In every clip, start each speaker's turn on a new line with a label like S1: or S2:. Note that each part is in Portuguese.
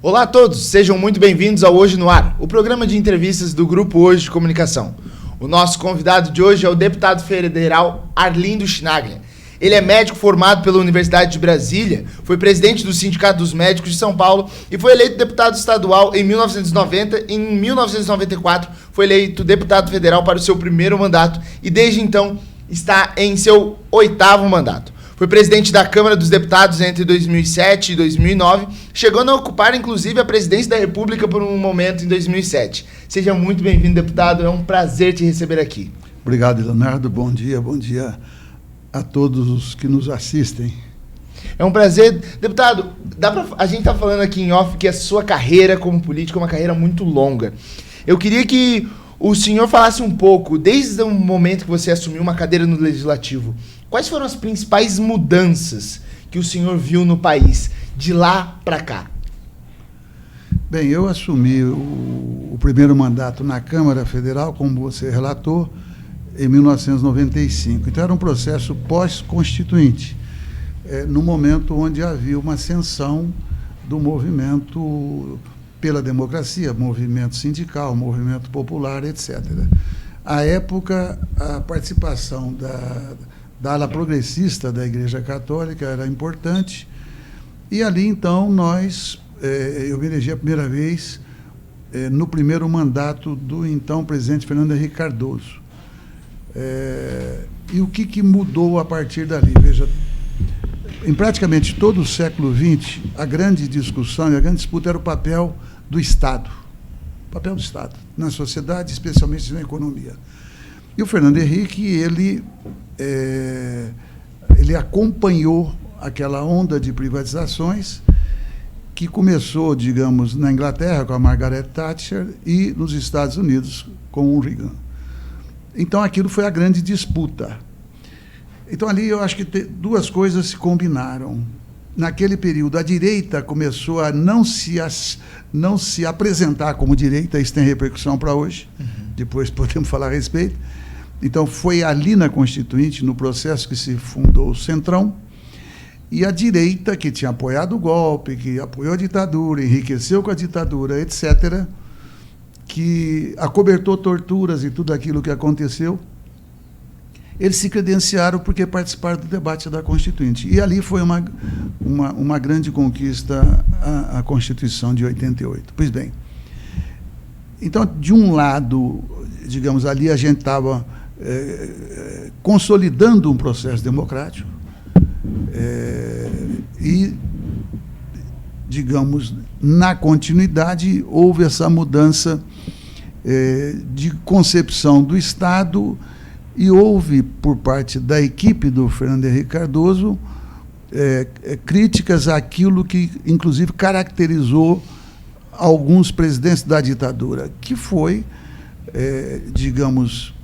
S1: Olá a todos, sejam muito bem-vindos ao Hoje no Ar, o programa de entrevistas do Grupo Hoje de Comunicação. O nosso convidado de hoje é o deputado federal Arlindo Chinaglia. Ele é médico formado pela Universidade de Brasília, foi presidente do Sindicato dos Médicos de São Paulo e foi eleito deputado estadual em 1990. Em 1994 foi eleito deputado federal para o seu primeiro mandato e desde então está em seu 8º mandato. Foi presidente da Câmara dos Deputados entre 2007 e 2009, chegando a ocupar, inclusive, a presidência da República por um momento em 2007. Seja muito bem-vindo, deputado. É um prazer te receber aqui.
S2: Obrigado, Leonardo. Bom dia a todos os que nos assistem.
S1: É um prazer. Deputado, a gente está falando aqui em off que a sua carreira como político é uma carreira muito longa. Eu queria que o senhor falasse um pouco, desde o momento que você assumiu uma cadeira no Legislativo, quais foram as principais mudanças que o senhor viu no país, de lá para cá?
S2: Bem, eu assumi o primeiro mandato na Câmara Federal, como você relatou, em 1995. Então, era um processo pós-constituinte, no momento onde havia uma ascensão do movimento pela democracia, movimento sindical, movimento popular, etc. À época, a participação da ala progressista da Igreja Católica era importante, e ali, então, eu me elegi a primeira vez no primeiro mandato do então presidente Fernando Henrique Cardoso. E o que mudou a partir dali? Veja, em praticamente todo o século XX, a grande discussão e a grande disputa era o papel do Estado. O papel do Estado na sociedade, especialmente na economia. E o Fernando Henrique, ele acompanhou aquela onda de privatizações que começou, digamos, na Inglaterra com a Margaret Thatcher e nos Estados Unidos com o Reagan. Então, aquilo foi a grande disputa. Então, ali eu acho que duas coisas se combinaram. Naquele período, a direita começou a não se apresentar como direita, isso tem repercussão para hoje, depois podemos falar a respeito. Então, foi ali na Constituinte, no processo que se fundou o Centrão, e a direita, que tinha apoiado o golpe, que apoiou a ditadura, enriqueceu com a ditadura, etc., que acobertou torturas e tudo aquilo que aconteceu, eles se credenciaram porque participaram do debate da Constituinte. E ali foi uma grande conquista a Constituição de 88. Pois bem, então, de um lado, digamos, ali a gente estava consolidando um processo democrático e, digamos, na continuidade, houve essa mudança de concepção do Estado. E houve, por parte da equipe do Fernando Henrique Cardoso, críticas àquilo que, inclusive, caracterizou alguns presidentes da ditadura, que foi, digamos,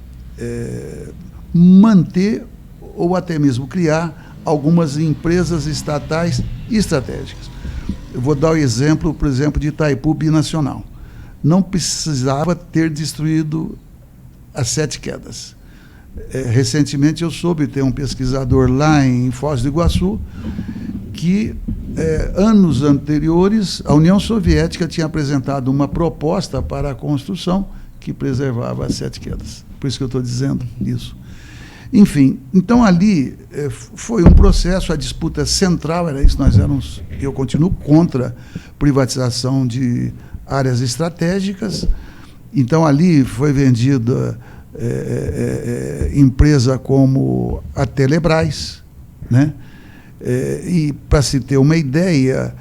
S2: manter ou até mesmo criar algumas empresas estatais estratégicas. Eu vou dar o exemplo, por exemplo, de Itaipu Binacional. Não precisava ter destruído as 7 quedas. Recentemente eu soube, tem um pesquisador lá em Foz do Iguaçu, que anos anteriores a União Soviética tinha apresentado uma proposta para a construção que preservava as 7 quedas. Por isso que eu estou dizendo isso. Enfim, então ali foi um processo, a disputa central era isso, eu continuo contra privatização de áreas estratégicas. Então ali foi vendida empresa como a Telebrás, né? E, para se ter uma ideia,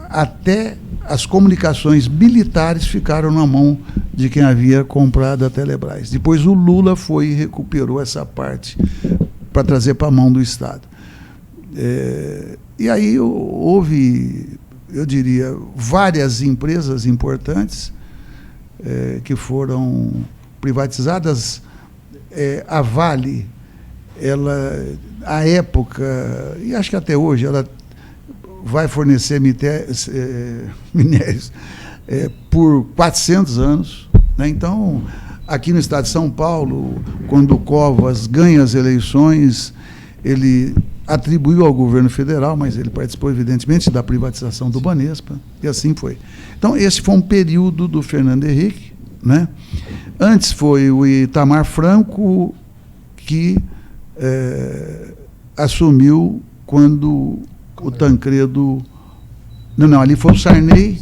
S2: até as comunicações militares ficaram na mão de quem havia comprado a Telebrás. Depois o Lula foi e recuperou essa parte para trazer para a mão do Estado. E aí houve, eu diria, várias empresas importantes que foram privatizadas. A Vale, ela, à época, e acho que até hoje, ela vai fornecer minérios por 400 anos. Né? Então, aqui no estado de São Paulo, quando o Covas ganha as eleições, ele atribuiu ao governo federal, mas ele participou, evidentemente, da privatização do Banespa, e assim foi. Então, esse foi um período do Fernando Henrique, né? Antes foi o Itamar Franco, que assumiu quando o Tancredo... Não, ali foi o Sarney.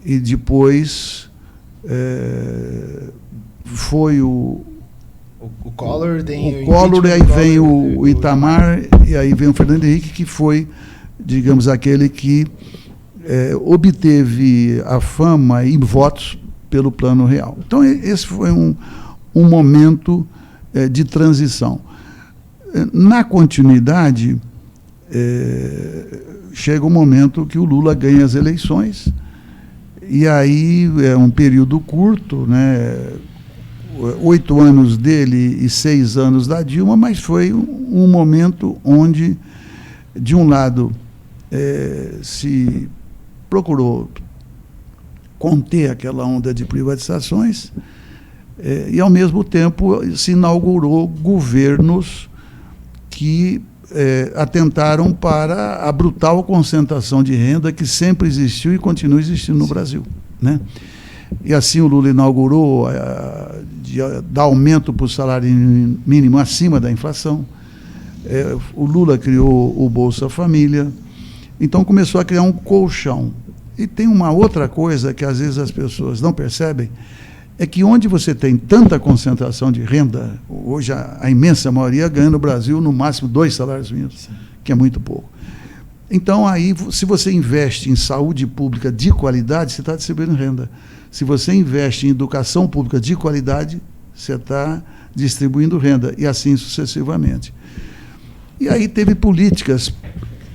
S2: E depois foi o
S1: Collor,
S2: o Collor, e aí vem o Itamar, e aí vem o Fernando Henrique, que foi, digamos, aquele que obteve a fama e votos pelo Plano Real. Então, esse foi um momento de transição. Na continuidade, chega um momento que o Lula ganha as eleições, e aí é um período curto, né? 8 anos dele e 6 anos da Dilma, mas foi um momento onde, de um lado, se procurou conter aquela onda de privatizações, e, ao mesmo tempo, se inaugurou governos que atentaram para a brutal concentração de renda que sempre existiu e continua existindo no Brasil, né? E assim o Lula inaugurou dar aumento para o salário mínimo acima da inflação. O Lula criou o Bolsa Família. Então começou a criar um colchão. E tem uma outra coisa que às vezes as pessoas não percebem, é que onde você tem tanta concentração de renda, hoje a imensa maioria ganha no Brasil no máximo 2 salários mínimos, que é muito pouco. Então, aí, se você investe em saúde pública de qualidade, você está distribuindo renda. Se você investe em educação pública de qualidade, você está distribuindo renda, e assim sucessivamente. E aí teve políticas,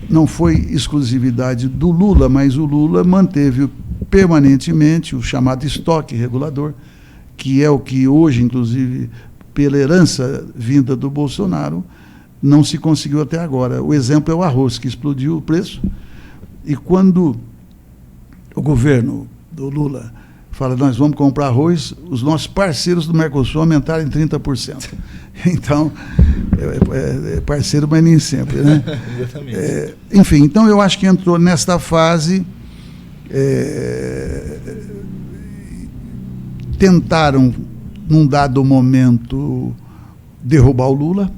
S2: não foi exclusividade do Lula, mas o Lula manteve permanentemente o chamado estoque regulador, que é o que hoje, inclusive, pela herança vinda do Bolsonaro, não se conseguiu até agora. O exemplo é o arroz, que explodiu o preço, e quando o governo do Lula fala, nós vamos comprar arroz, os nossos parceiros do Mercosul aumentaram em 30%. Então, parceiro, mas nem sempre, né?
S1: Exatamente.
S2: Enfim, então eu acho que entrou nesta fase, tentaram, num dado momento, derrubar o Lula,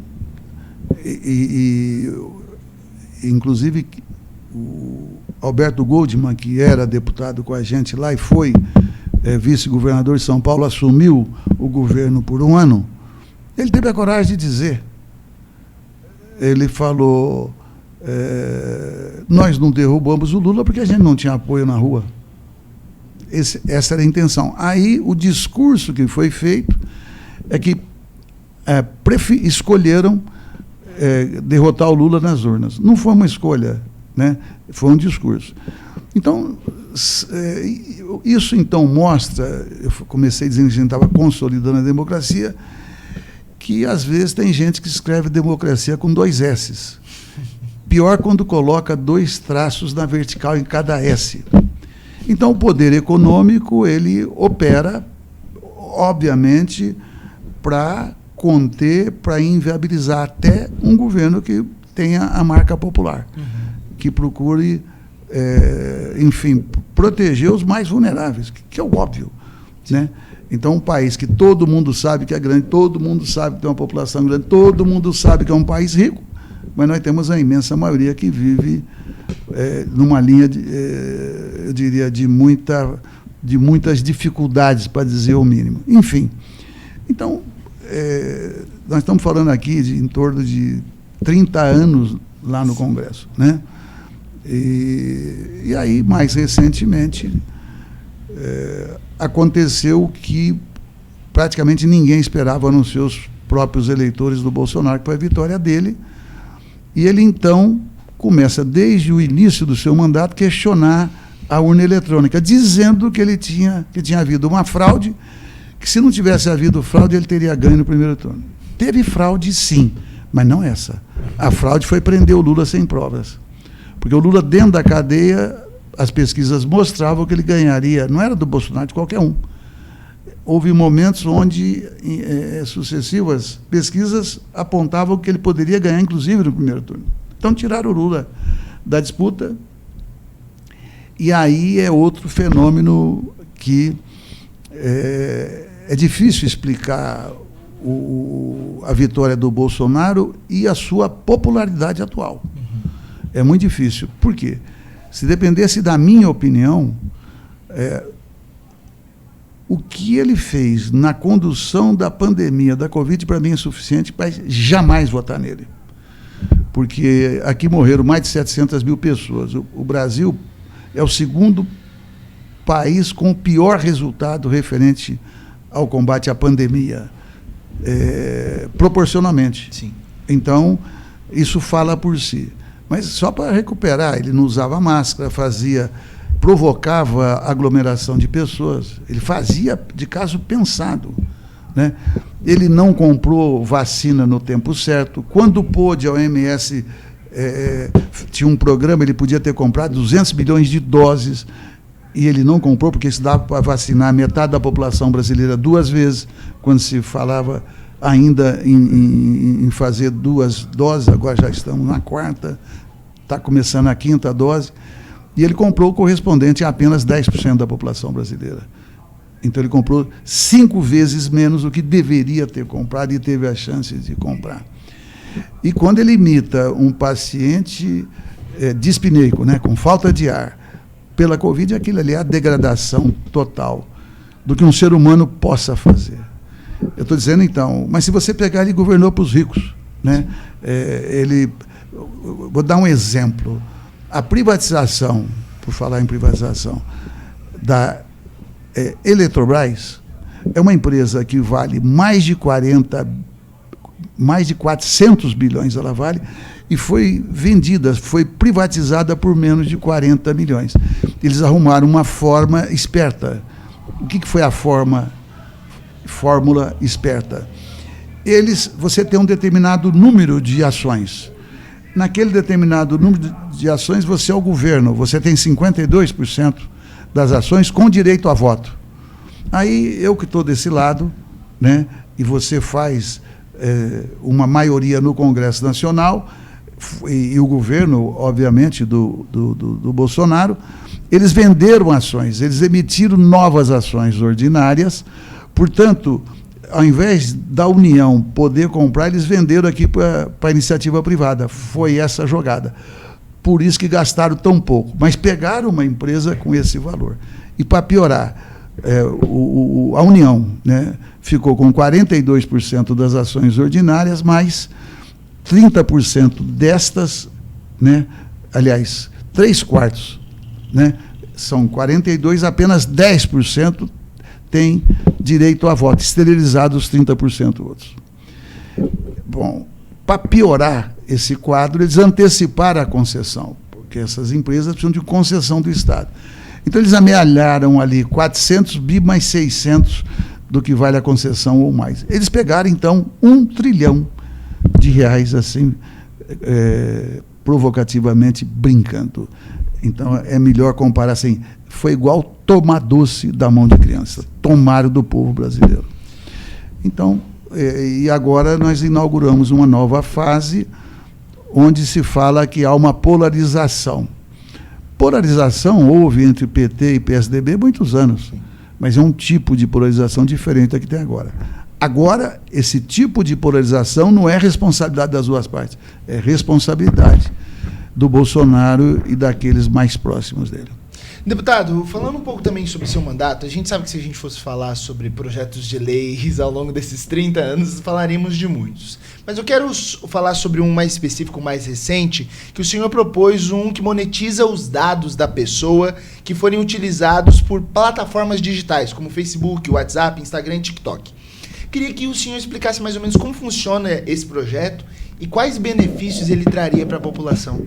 S2: inclusive o Alberto Goldman, que era deputado com a gente lá e foi vice-governador de São Paulo, assumiu o governo por 1 ano, ele teve a coragem de dizer, ele falou, nós não derrubamos o Lula porque a gente não tinha apoio na rua. Essa era a intenção. Aí o discurso que foi feito é que escolheram derrotar o Lula nas urnas. Não foi uma escolha, né? Foi um discurso. Então, isso então mostra, eu comecei dizendo que a gente estava consolidando a democracia, que às vezes tem gente que escreve democracia com 2 S's. Pior quando coloca 2 traços na vertical em cada S. Então, o poder econômico, ele opera, obviamente, para conter, para inviabilizar até um governo que tenha a marca popular, que procure, enfim, proteger os mais vulneráveis, que é o óbvio, né? Então, um país que todo mundo sabe que é grande, todo mundo sabe que tem uma população grande, todo mundo sabe que é um país rico, mas nós temos a imensa maioria que vive numa linha, eu diria, de muitas dificuldades, para dizer o mínimo. Enfim, então, nós estamos falando aqui de em torno de 30 anos lá no Congresso, né? E aí, mais recentemente, aconteceu o que praticamente ninguém esperava, a não ser os próprios eleitores do Bolsonaro, que foi a vitória dele. E ele, então, começa, desde o início do seu mandato, questionar a urna eletrônica, dizendo que tinha havido uma fraude, que se não tivesse havido fraude, ele teria ganho no primeiro turno. Teve fraude, sim, mas não essa. A fraude foi prender o Lula sem provas. Porque o Lula, dentro da cadeia, as pesquisas mostravam que ele ganharia, não era do Bolsonaro, de qualquer um. houve momentos onde sucessivas pesquisas apontavam que ele poderia ganhar, inclusive, no primeiro turno. Então, tiraram o Lula da disputa, e aí é outro fenômeno que é difícil explicar a vitória do Bolsonaro e a sua popularidade atual. É muito difícil. Por quê? Se dependesse da minha opinião, o que ele fez na condução da pandemia da Covid, para mim, é suficiente para jamais votar nele. Porque aqui morreram mais de 700 mil pessoas. O Brasil é o segundo país com o pior resultado referente ao combate à pandemia, proporcionalmente.
S1: Sim.
S2: Então, isso fala por si. Mas só para recuperar, ele não usava máscara, provocava aglomeração de pessoas, ele fazia de caso pensado, né? Ele não comprou vacina no tempo certo. Quando pôde, a OMS tinha um programa, ele podia ter comprado 200 milhões de doses, e ele não comprou, porque isso dava para vacinar metade da população brasileira 2 vezes, quando se falava ainda em fazer 2 doses, agora já estamos na 4ª, está começando a 5ª dose, e ele comprou o correspondente a apenas 10% da população brasileira. Então ele comprou 5 vezes menos do que deveria ter comprado e teve a chance de comprar. E quando ele imita um paciente dispneico, né, com falta de ar, pela Covid, aquilo ali é a degradação total do que um ser humano possa fazer. Eu estou dizendo, então, mas se você pegar, ele governou para os ricos, né? Vou dar um exemplo. A privatização, por falar em privatização, da Eletrobras, é uma empresa que vale mais de 400 bilhões, ela vale, e foi vendida, foi privatizada por menos de 40 milhões. Eles arrumaram uma forma esperta. O que foi a fórmula esperta? Você tem um determinado número de ações. Naquele determinado número de ações, você é o governo, você tem 52% das ações com direito a voto. Aí, eu que estou desse lado, né, e você faz uma maioria no Congresso Nacional, e o governo, obviamente, do Bolsonaro, eles venderam ações, eles emitiram novas ações ordinárias, portanto, ao invés da União poder comprar, eles venderam aqui para a iniciativa privada. Foi essa a jogada. Por isso que gastaram tão pouco. Mas pegaram uma empresa com esse valor. E, para piorar, a União, né, ficou com 42% das ações ordinárias, mais 30% destas, né, aliás, 3/4, né, são 42%, apenas 10% tem direito a voto, esterilizados os 30% outros. Bom, para piorar esse quadro, eles anteciparam a concessão, porque essas empresas precisam de concessão do Estado. Então, eles amealharam ali 400 bi mais 600 do que vale a concessão ou mais. Eles pegaram, então, R$1 trilhão, assim, provocativamente brincando. Então, é melhor comparar assim, foi igual tomar doce da mão de criança, tomaram do povo brasileiro. Então, e agora nós inauguramos uma nova fase, onde se fala que há uma polarização. Polarização houve entre PT e PSDB há muitos anos, mas é um tipo de polarização diferente da que tem agora. Agora, esse tipo de polarização não é responsabilidade das duas partes, é responsabilidade do Bolsonaro e daqueles mais próximos dele.
S1: Deputado, falando um pouco também sobre seu mandato, a gente sabe que se a gente fosse falar sobre projetos de leis ao longo desses 30 anos, falaríamos de muitos. Mas eu quero falar sobre um mais específico, mais recente, que o senhor propôs um que monetiza os dados da pessoa que forem utilizados por plataformas digitais, como Facebook, WhatsApp, Instagram e TikTok. Queria que o senhor explicasse mais ou menos como funciona esse projeto e quais benefícios ele traria para a população.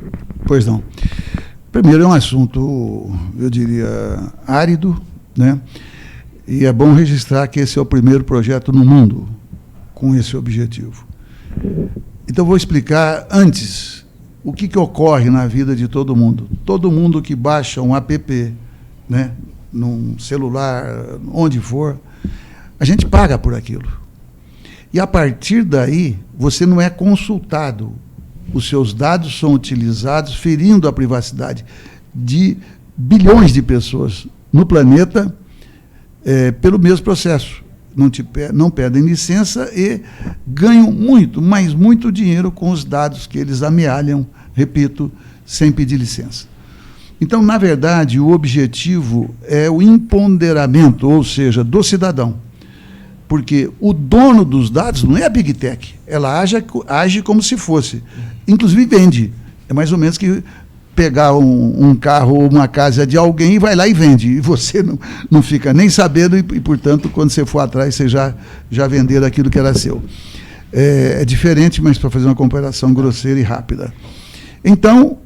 S2: Pois não. Primeiro, é um assunto, eu diria, árido, né? E é bom registrar que esse é o primeiro projeto no mundo com esse objetivo. Então, vou explicar antes o que ocorre na vida de todo mundo. Todo mundo que baixa um app, né, num celular, onde for, a gente paga por aquilo. E, a partir daí, você não é consultado. Os seus dados são utilizados, ferindo a privacidade de bilhões de pessoas no planeta, pelo mesmo processo. Não pedem licença e ganham muito, mas muito dinheiro com os dados que eles amealham, repito, sem pedir licença. Então, na verdade, o objetivo é o empoderamento, ou seja, do cidadão. Porque o dono dos dados não é a Big Tech, ela age como se fosse. Inclusive vende. É mais ou menos que pegar um carro ou uma casa de alguém e vai lá e vende. E você não fica nem sabendo e, portanto, quando você for atrás, você já vender aquilo que era seu. É diferente, mas para fazer uma comparação grosseira e rápida. Então,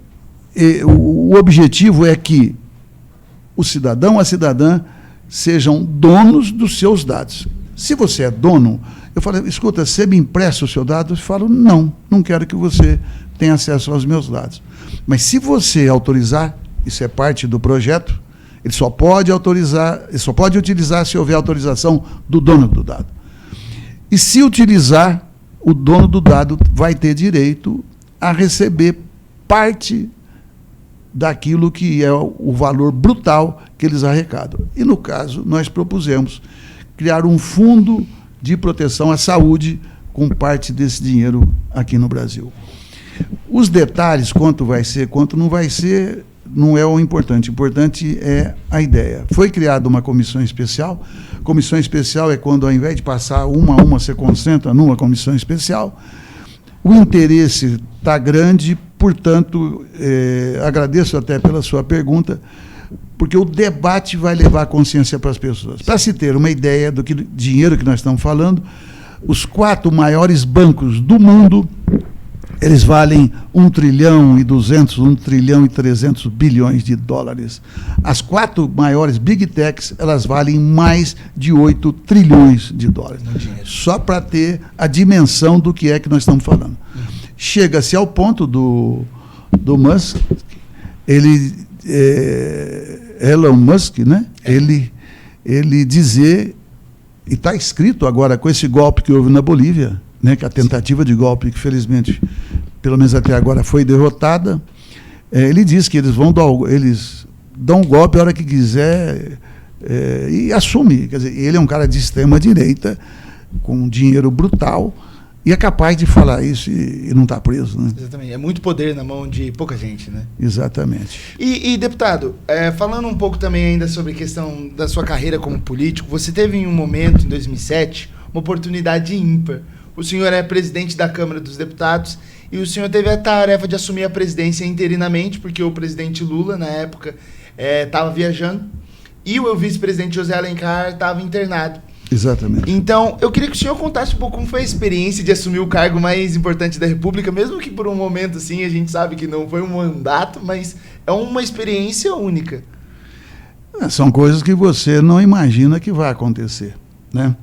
S2: o objetivo é que o cidadão, a cidadã, sejam donos dos seus dados. Se você é dono, eu falo, escuta, você me empresta o seu dado? Eu falo, não quero que você tenha acesso aos meus dados. Mas se você autorizar, isso é parte do projeto, ele só pode utilizar se houver autorização do dono do dado. E se utilizar, o dono do dado vai ter direito a receber parte daquilo que é o valor brutal que eles arrecadam. E, no caso, nós propusemos criar um fundo de proteção à saúde com parte desse dinheiro aqui no Brasil. Os detalhes, quanto vai ser, quanto não vai ser, não é o importante. O importante é a ideia. Foi criada uma comissão especial. Comissão especial é quando, ao invés de passar uma a uma, você concentra numa comissão especial. O interesse está grande, portanto, agradeço até pela sua pergunta, porque o debate vai levar a consciência para as pessoas. Para se ter uma ideia do dinheiro que nós estamos falando, os 4 maiores bancos do mundo, eles valem 1 trilhão e 200, 1 trilhão e 300 bilhões de dólares. As 4 maiores Big Techs, elas valem mais de 8 trilhões de dólares. Só para ter a dimensão do que é que nós estamos falando. Chega-se ao ponto do Musk, Elon Musk, né? Ele dizer, e está escrito agora com esse golpe que houve na Bolívia, né, que a tentativa de golpe, que felizmente, pelo menos até agora, foi derrotada, ele diz que eles dão um golpe a hora que quiser e assume. Quer dizer, ele é um cara de extrema-direita, com dinheiro brutal, e é capaz de falar isso e não está preso. Né?
S1: Exatamente. É muito poder na mão de pouca gente, né?
S2: Exatamente.
S1: E deputado, falando um pouco também ainda sobre a questão da sua carreira como político, você teve em um momento, em 2007, uma oportunidade ímpar. O senhor é presidente da Câmara dos Deputados e o senhor teve a tarefa de assumir a presidência interinamente, porque o presidente Lula, na época, estava viajando e o vice-presidente José Alencar estava internado.
S2: Exatamente.
S1: Então, eu queria que o senhor contasse um pouco como foi a experiência de assumir o cargo mais importante da República, mesmo que por um momento, assim, a gente sabe que não foi um mandato, mas é uma experiência única.
S2: São coisas que você não imagina que vai acontecer, né?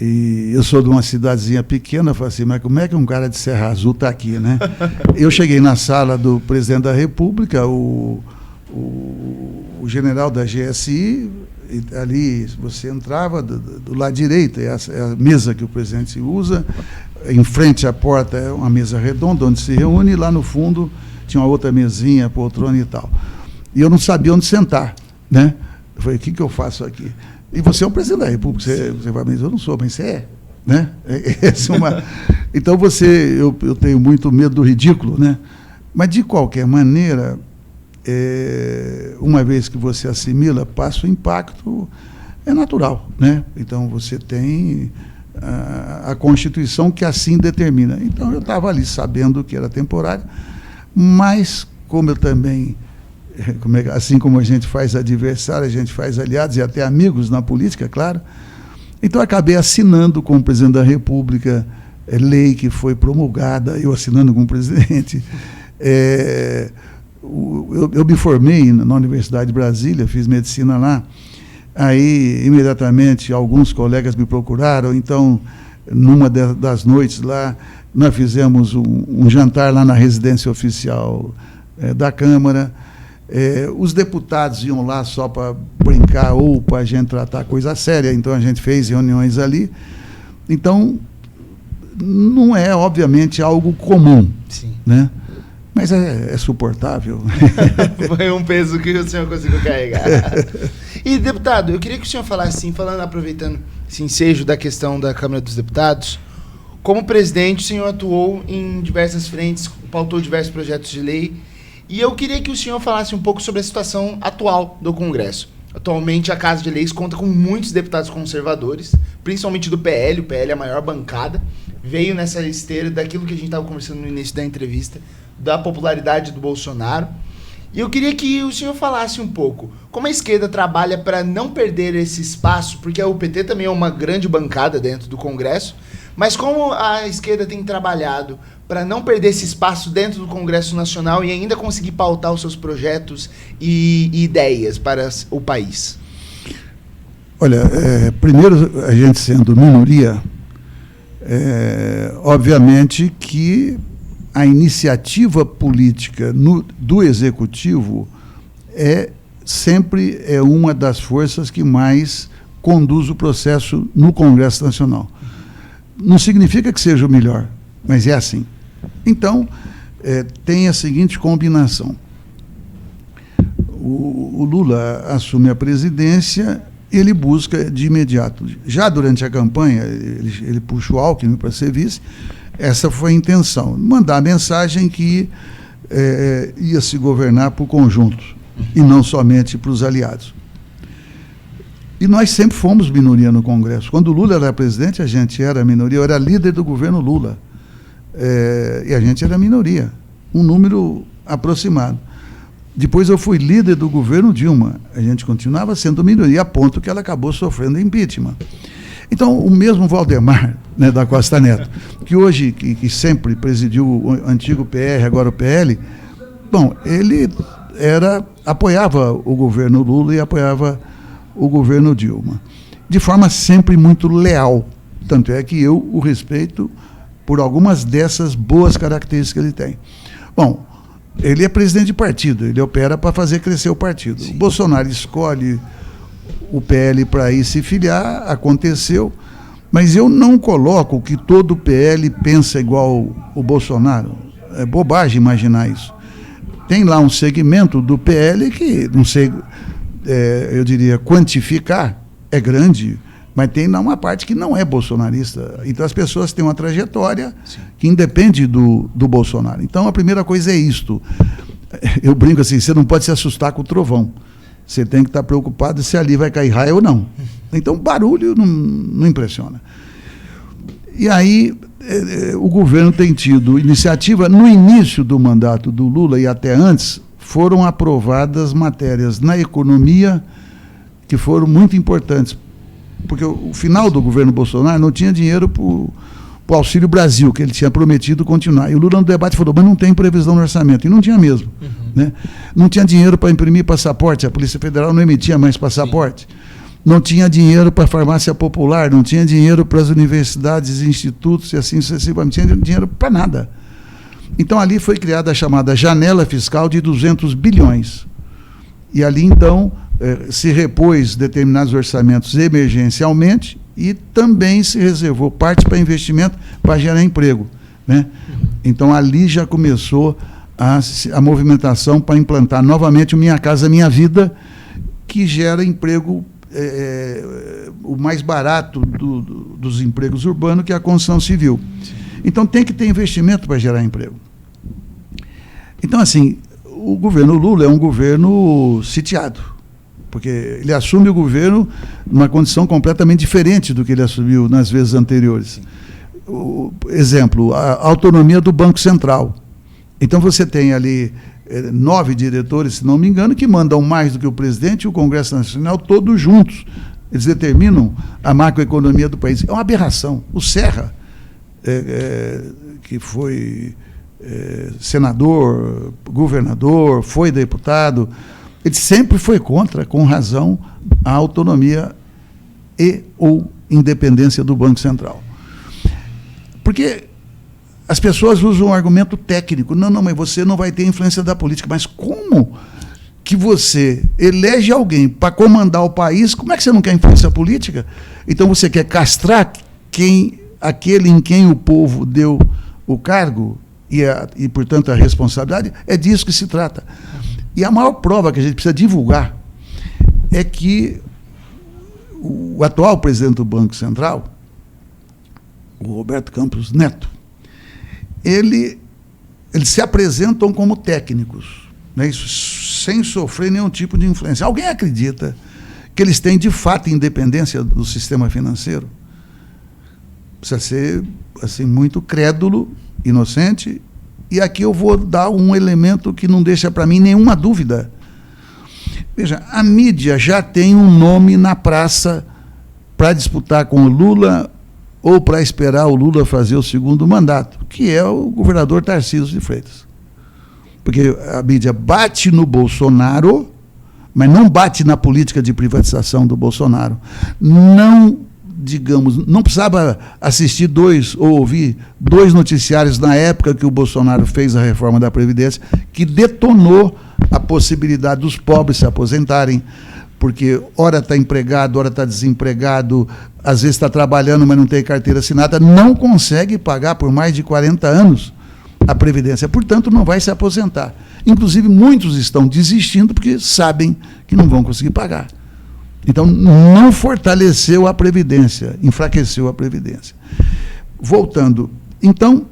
S2: E eu sou de uma cidadezinha pequena, falei assim, mas como é que um cara de Serra Azul está aqui, né? Eu cheguei na sala do presidente da República, o general da GSI, e ali você entrava do lado direito, é a mesa que o presidente usa, em frente à porta é uma mesa redonda, onde se reúne, e lá no fundo tinha uma outra mesinha, poltrona e tal. E eu não sabia onde sentar, né? Eu falei, o que eu faço aqui? E você é o presidente da República, você vai me dizer, eu não sou, mas você é, né? Então eu tenho muito medo do ridículo, né? Mas, de qualquer maneira, uma vez que você assimila, passa o impacto, é natural, né? Então você tem a Constituição que assim determina. Então eu estava ali sabendo que era temporário, mas como eu também, assim como a gente faz adversário, a gente faz aliados e até amigos na política, claro, então eu acabei assinando com o presidente da República lei que foi promulgada, eu assinando com o presidente. Eu me formei na Universidade de Brasília, fiz medicina lá, aí imediatamente alguns colegas me procuraram, então numa das noites lá nós fizemos um jantar lá na residência oficial da Câmara, Os deputados iam lá só para brincar ou para a gente tratar coisa séria, então a gente fez reuniões ali. Então, não é, obviamente, algo comum,
S1: Sim.
S2: Né? Mas é suportável.
S1: Foi um peso que o senhor conseguiu carregar. E, deputado, eu queria que o senhor falasse, assim, aproveitando esse ensejo da questão da Câmara dos Deputados, como presidente, o senhor atuou em diversas frentes, pautou diversos projetos de lei, e eu queria que o senhor falasse um pouco sobre a situação atual do Congresso. Atualmente, a Casa de Leis conta com muitos deputados conservadores, principalmente do PL. O PL é a maior bancada. Veio nessa esteira daquilo que a gente estava conversando no início da entrevista, da popularidade do Bolsonaro. E eu queria que o senhor falasse um pouco como a esquerda trabalha para não perder esse espaço, porque o PT também é uma grande bancada dentro do Congresso, mas como a esquerda tem trabalhado para não perder esse espaço dentro do Congresso Nacional e ainda conseguir pautar os seus projetos e ideias para o país?
S2: Olha, primeiro, a gente sendo minoria, obviamente que a iniciativa política do Executivo sempre é uma das forças que mais conduz o processo no Congresso Nacional. Não significa que seja o melhor, mas é assim. Então, tem a seguinte combinação. O Lula assume a presidência, ele busca de imediato. Já durante a campanha, ele puxa o Alckmin para ser vice. Essa foi a intenção, mandar a mensagem que ia se governar por conjunto, e não somente para os aliados. E nós sempre fomos minoria no Congresso. Quando o Lula era presidente, a gente era minoria. Eu era líder do governo Lula. E a gente era minoria, um número aproximado. Depois eu fui líder do governo Dilma. A gente continuava sendo minoria, a ponto que ela acabou sofrendo impeachment. Então, o mesmo Valdemar, né, da Costa Neto, que hoje, que sempre presidiu o antigo PR, agora o PL, bom, ele apoiava o governo Lula e apoiava o governo Dilma, de forma sempre muito leal. Tanto é que eu o respeito por algumas dessas boas características que ele tem. Bom, ele é presidente de partido, ele opera para fazer crescer o partido. Sim. O Bolsonaro escolhe o PL para ir se filiar, aconteceu, mas eu não coloco que todo o PL pensa igual o Bolsonaro. É bobagem imaginar isso. Tem lá um segmento do PL que, não sei, eu diria, quantificar, é grande, mas tem lá uma parte que não é bolsonarista. Então as pessoas têm uma trajetória Sim. que independe do Bolsonaro. Então a primeira coisa é isto. Eu brinco assim, você não pode se assustar com o trovão. Você tem que estar preocupado se ali vai cair raio ou não. Então barulho não impressiona. E aí o governo tem tido iniciativa. No início do mandato do Lula e até antes, foram aprovadas matérias na economia que foram muito importantes, porque o final do governo Bolsonaro não tinha dinheiro para o Auxílio Brasil, que ele tinha prometido continuar. E o Lula no debate falou, mas não tem previsão no orçamento. E não tinha mesmo. Né? Não tinha dinheiro para imprimir passaporte, a Polícia Federal não emitia mais passaporte. Sim. Não tinha dinheiro para a farmácia popular, não tinha dinheiro para as universidades e institutos e assim sucessivamente, não tinha dinheiro para nada. Então ali foi criada a chamada janela fiscal de 200 bilhões. E ali então se repôs determinados orçamentos emergencialmente e também se reservou parte para investimento para gerar emprego. Né? Então ali já começou a movimentação para implantar novamente o Minha Casa Minha Vida, que gera emprego o mais barato dos empregos urbanos, que é a construção civil. Então tem que ter investimento para gerar emprego. Então, assim, o governo Lula é um governo sitiado, porque ele assume o governo numa condição completamente diferente do que ele assumiu nas vezes anteriores. Exemplo, a autonomia do Banco Central. Então você tem ali 9 diretores, se não me engano, que mandam mais do que o presidente e o Congresso Nacional, todos juntos. Eles determinam a macroeconomia do país. É uma aberração. O Serra, que foi senador, governador, foi deputado, ele sempre foi contra, com razão, a autonomia e ou independência do Banco Central. Porque as pessoas usam um argumento técnico. Não, mas você não vai ter influência da política. Mas como que você elege alguém para comandar o país, como é que você não quer influência política? Então você quer castrar aquele em quem o povo deu o cargo e, portanto, a responsabilidade? É disso que se trata. E a maior prova que a gente precisa divulgar é que o atual presidente do Banco Central, o Roberto Campos Neto, eles se apresentam como técnicos, né, isso sem sofrer nenhum tipo de influência. Alguém acredita que eles têm, de fato, independência do sistema financeiro? Precisa ser assim, muito crédulo, inocente. E aqui eu vou dar um elemento que não deixa para mim nenhuma dúvida. Veja, a mídia já tem um nome na praça para disputar com o Lula ou para esperar o Lula fazer o segundo mandato, que é o governador Tarcísio de Freitas. Porque a mídia bate no Bolsonaro, mas não bate na política de privatização do Bolsonaro. Não, digamos, não precisava assistir ou ouvir 2 noticiários na época que o Bolsonaro fez a reforma da Previdência, que detonou a possibilidade dos pobres se aposentarem, porque ora está empregado, ora está desempregado, às vezes está trabalhando, mas não tem carteira assinada, não consegue pagar por mais de 40 anos a Previdência, portanto, não vai se aposentar. Inclusive, muitos estão desistindo porque sabem que não vão conseguir pagar. Então, não fortaleceu a Previdência, enfraqueceu a Previdência. Voltando, então,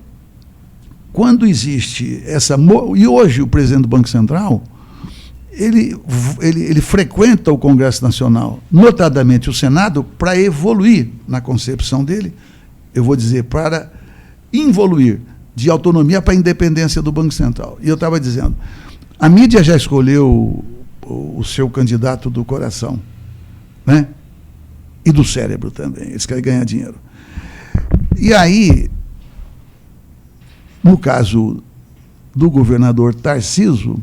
S2: quando existe essa... E hoje o presidente do Banco Central, ele frequenta o Congresso Nacional, notadamente o Senado, para evoluir na concepção dele, eu vou dizer, para involuir de autonomia para a independência do Banco Central. E eu estava dizendo, a mídia já escolheu o seu candidato do coração, né? E do cérebro também, eles querem ganhar dinheiro. E aí, no caso do governador Tarcísio,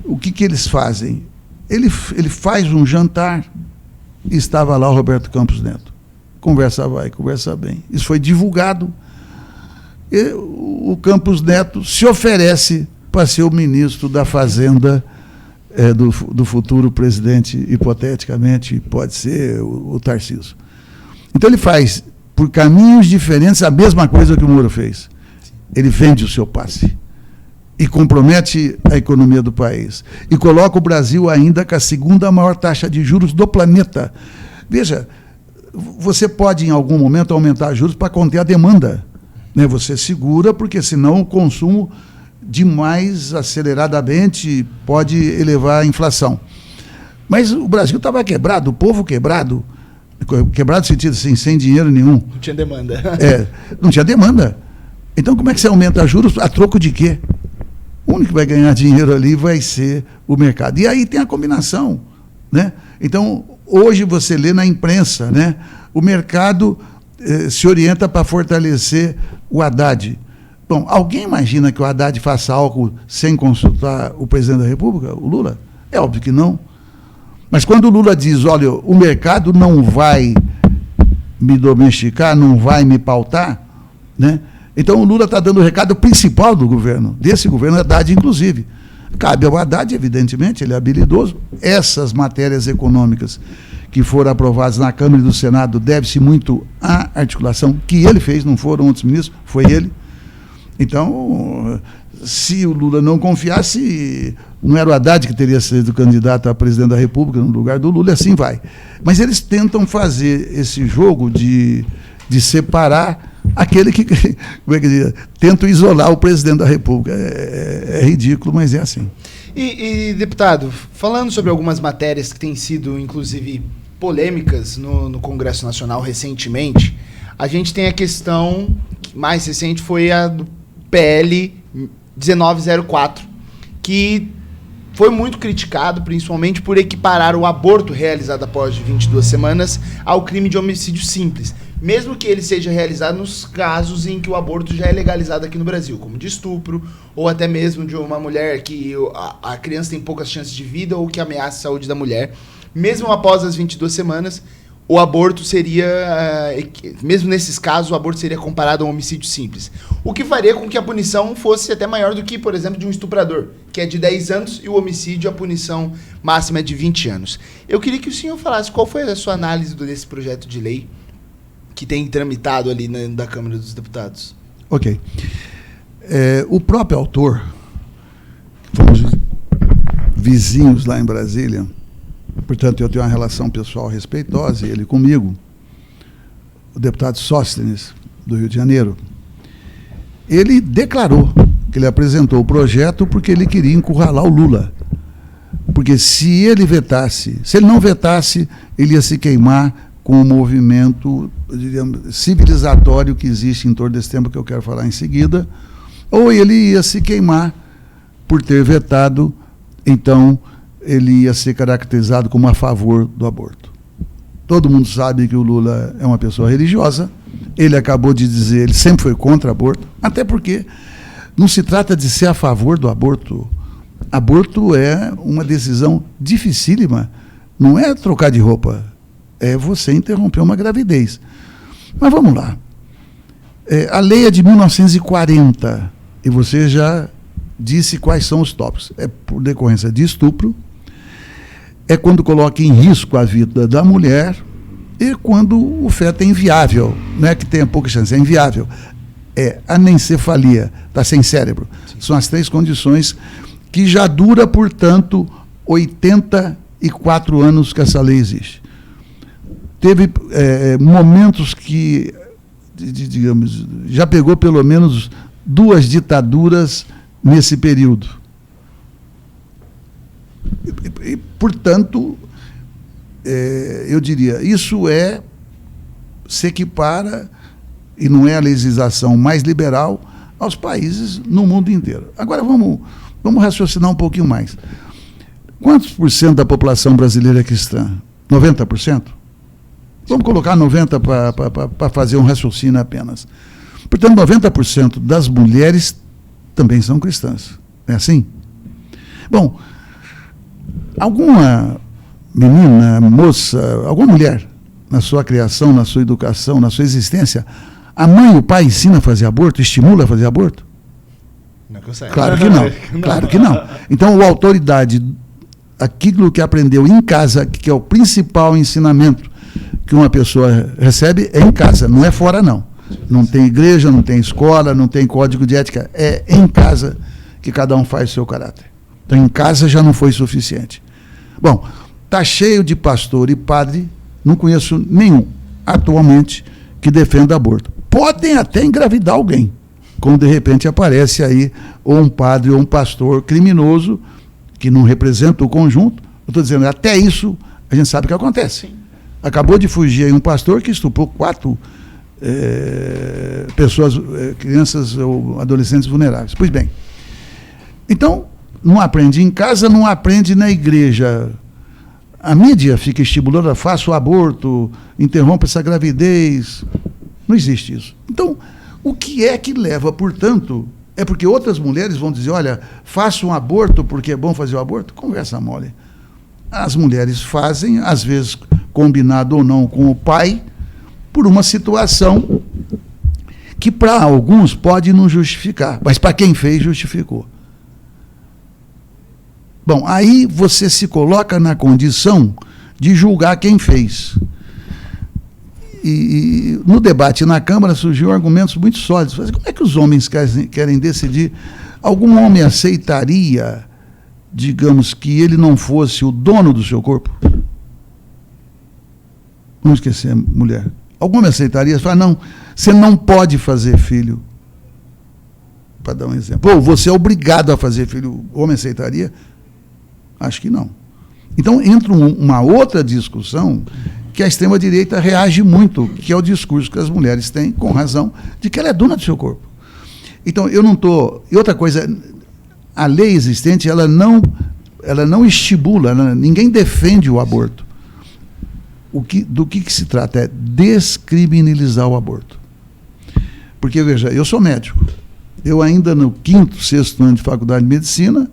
S2: o que eles fazem? Ele faz um jantar e estava lá o Roberto Campos Neto. Conversa vai, conversa bem. Isso foi divulgado. E o Campos Neto se oferece para ser o ministro da Fazenda do futuro presidente, hipoteticamente, pode ser o Tarcísio. Então ele faz, por caminhos diferentes, a mesma coisa que o Moro fez. Ele vende o seu passe e compromete a economia do país. E coloca o Brasil ainda com a 2ª maior taxa de juros do planeta. Veja, você pode, em algum momento, aumentar juros para conter a demanda. Né? Você segura, porque senão o consumo demais aceleradamente pode elevar a inflação. Mas o Brasil estava quebrado, o povo quebrado no sentido assim, sem dinheiro nenhum.
S1: Não tinha demanda.
S2: Não tinha demanda. Então, como é que você aumenta juros? A troco de quê? O único que vai ganhar dinheiro ali vai ser o mercado. E aí tem a combinação, né? Então, hoje você lê na imprensa, né? O mercado se orienta para fortalecer o Haddad. Bom, alguém imagina que o Haddad faça algo sem consultar o presidente da República, o Lula? É óbvio que não. Mas quando o Lula diz, olha, o mercado não vai me domesticar, não vai me pautar, né? Então o Lula está dando o recado principal do governo, desse governo Haddad, inclusive. Cabe ao Haddad, evidentemente, ele é habilidoso. Essas matérias econômicas que foram aprovadas na Câmara e no Senado deve-se muito à articulação que ele fez, não foram outros ministros, foi ele. Então, se o Lula não confiasse, não era o Haddad que teria sido candidato a presidente da República no lugar do Lula, assim vai. Mas eles tentam fazer esse jogo de separar aquele que, como é que diz, tenta isolar o presidente da República. É ridículo, mas é assim.
S1: E, deputado, falando sobre algumas matérias que têm sido, inclusive, polêmicas no Congresso Nacional recentemente, a gente tem a questão mais recente, foi a do PL 1904, que foi muito criticado, principalmente por equiparar o aborto realizado após 22 semanas ao crime de homicídio simples, mesmo que ele seja realizado nos casos em que o aborto já é legalizado aqui no Brasil, como de estupro, ou até mesmo de uma mulher que a criança tem poucas chances de vida ou que ameaça a saúde da mulher. Mesmo após as 22 semanas, o aborto seria, mesmo nesses casos, o aborto seria comparado a um homicídio simples. O que faria com que a punição fosse até maior do que, por exemplo, de um estuprador, que é de 10 anos, e o homicídio, a punição máxima é de 20 anos. Eu queria que o senhor falasse qual foi a sua análise desse projeto de lei que tem tramitado ali da Câmara dos Deputados.
S2: Ok. O próprio autor, fomos vizinhos lá em Brasília, portanto, eu tenho uma relação pessoal respeitosa, e ele comigo, o deputado Sóstenes, do Rio de Janeiro, ele declarou que ele apresentou o projeto porque ele queria encurralar o Lula. Porque se ele não vetasse, ele ia se queimar com o movimento, digamos, civilizatório que existe em torno desse tema que eu quero falar em seguida, ou ele ia se queimar por ter vetado, então ele ia ser caracterizado como a favor do aborto. Todo mundo sabe que o Lula é uma pessoa religiosa, ele acabou de dizer, ele sempre foi contra o aborto, até porque não se trata de ser a favor do aborto. Aborto é uma decisão dificílima, não é trocar de roupa, é você interromper uma gravidez. Mas vamos lá. A lei é de 1940, e você já disse quais são os tópicos. É por decorrência de estupro, é quando coloca em risco a vida da mulher e quando o feto é inviável, não é que tenha pouca chance, é inviável. É anencefalia, está sem cérebro. Sim. São as 3 condições que já dura, portanto, 84 anos que essa lei existe. Teve momentos que, digamos, já pegou pelo menos 2 ditaduras nesse período. E, portanto, eu diria, isso se equipara, e não é a legislação mais liberal, aos países no mundo inteiro. Agora, vamos raciocinar um pouquinho mais. Quantos por cento da população brasileira é cristã? 90%? Vamos colocar 90% para fazer um raciocínio apenas. Portanto, 90% das mulheres também são cristãs. É assim? Bom, alguma menina, moça, alguma mulher, na sua criação, na sua educação, na sua existência, a mãe e o pai ensinam a fazer aborto, estimula a fazer aborto?
S1: Não consegue.
S2: Claro que não. Claro que não. Então, a autoridade, aquilo que aprendeu em casa, que é o principal ensinamento que uma pessoa recebe, é em casa, não é fora, não. Não tem igreja, não tem escola, não tem código de ética. É em casa que cada um faz o seu caráter. Então, em casa já não foi suficiente. Bom, está cheio de pastor e padre, não conheço nenhum, atualmente, que defenda aborto. Podem até engravidar alguém, como de repente aparece aí ou um padre ou um pastor criminoso, que não representa o conjunto. Eu estou dizendo, até isso a gente sabe o que acontece. Sim. Acabou de fugir aí um pastor que estuprou 4 pessoas, crianças ou adolescentes vulneráveis. Pois bem, então, não aprende em casa, não aprende na igreja. A mídia fica estimulando, faça o aborto, interrompa essa gravidez. Não existe isso. Então, o que é que leva, portanto, é porque outras mulheres vão dizer, olha, faça um aborto porque é bom fazer o aborto? Conversa mole. As mulheres fazem, às vezes combinado ou não com o pai, por uma situação que para alguns pode não justificar, mas para quem fez, justificou. Bom, aí você se coloca na condição de julgar quem fez. E no debate na Câmara surgiu argumentos muito sólidos. Como é que os homens querem decidir? Algum homem aceitaria, digamos, que ele não fosse o dono do seu corpo? Vamos esquecer, mulher. Algum homem aceitaria? Fala, não, você não pode fazer filho. Para dar um exemplo. Ou você é obrigado a fazer filho. O homem aceitaria? Acho que não. Então entra uma outra discussão que a extrema-direita reage muito, que é o discurso que as mulheres têm, com razão, de que ela é dona do seu corpo. Então, eu não estou... E outra coisa, a lei existente, ela não estimula, ninguém defende o aborto. Do que se trata? É descriminalizar o aborto. Porque, veja, eu sou médico. Eu ainda no 5º, 6º ano de faculdade de medicina,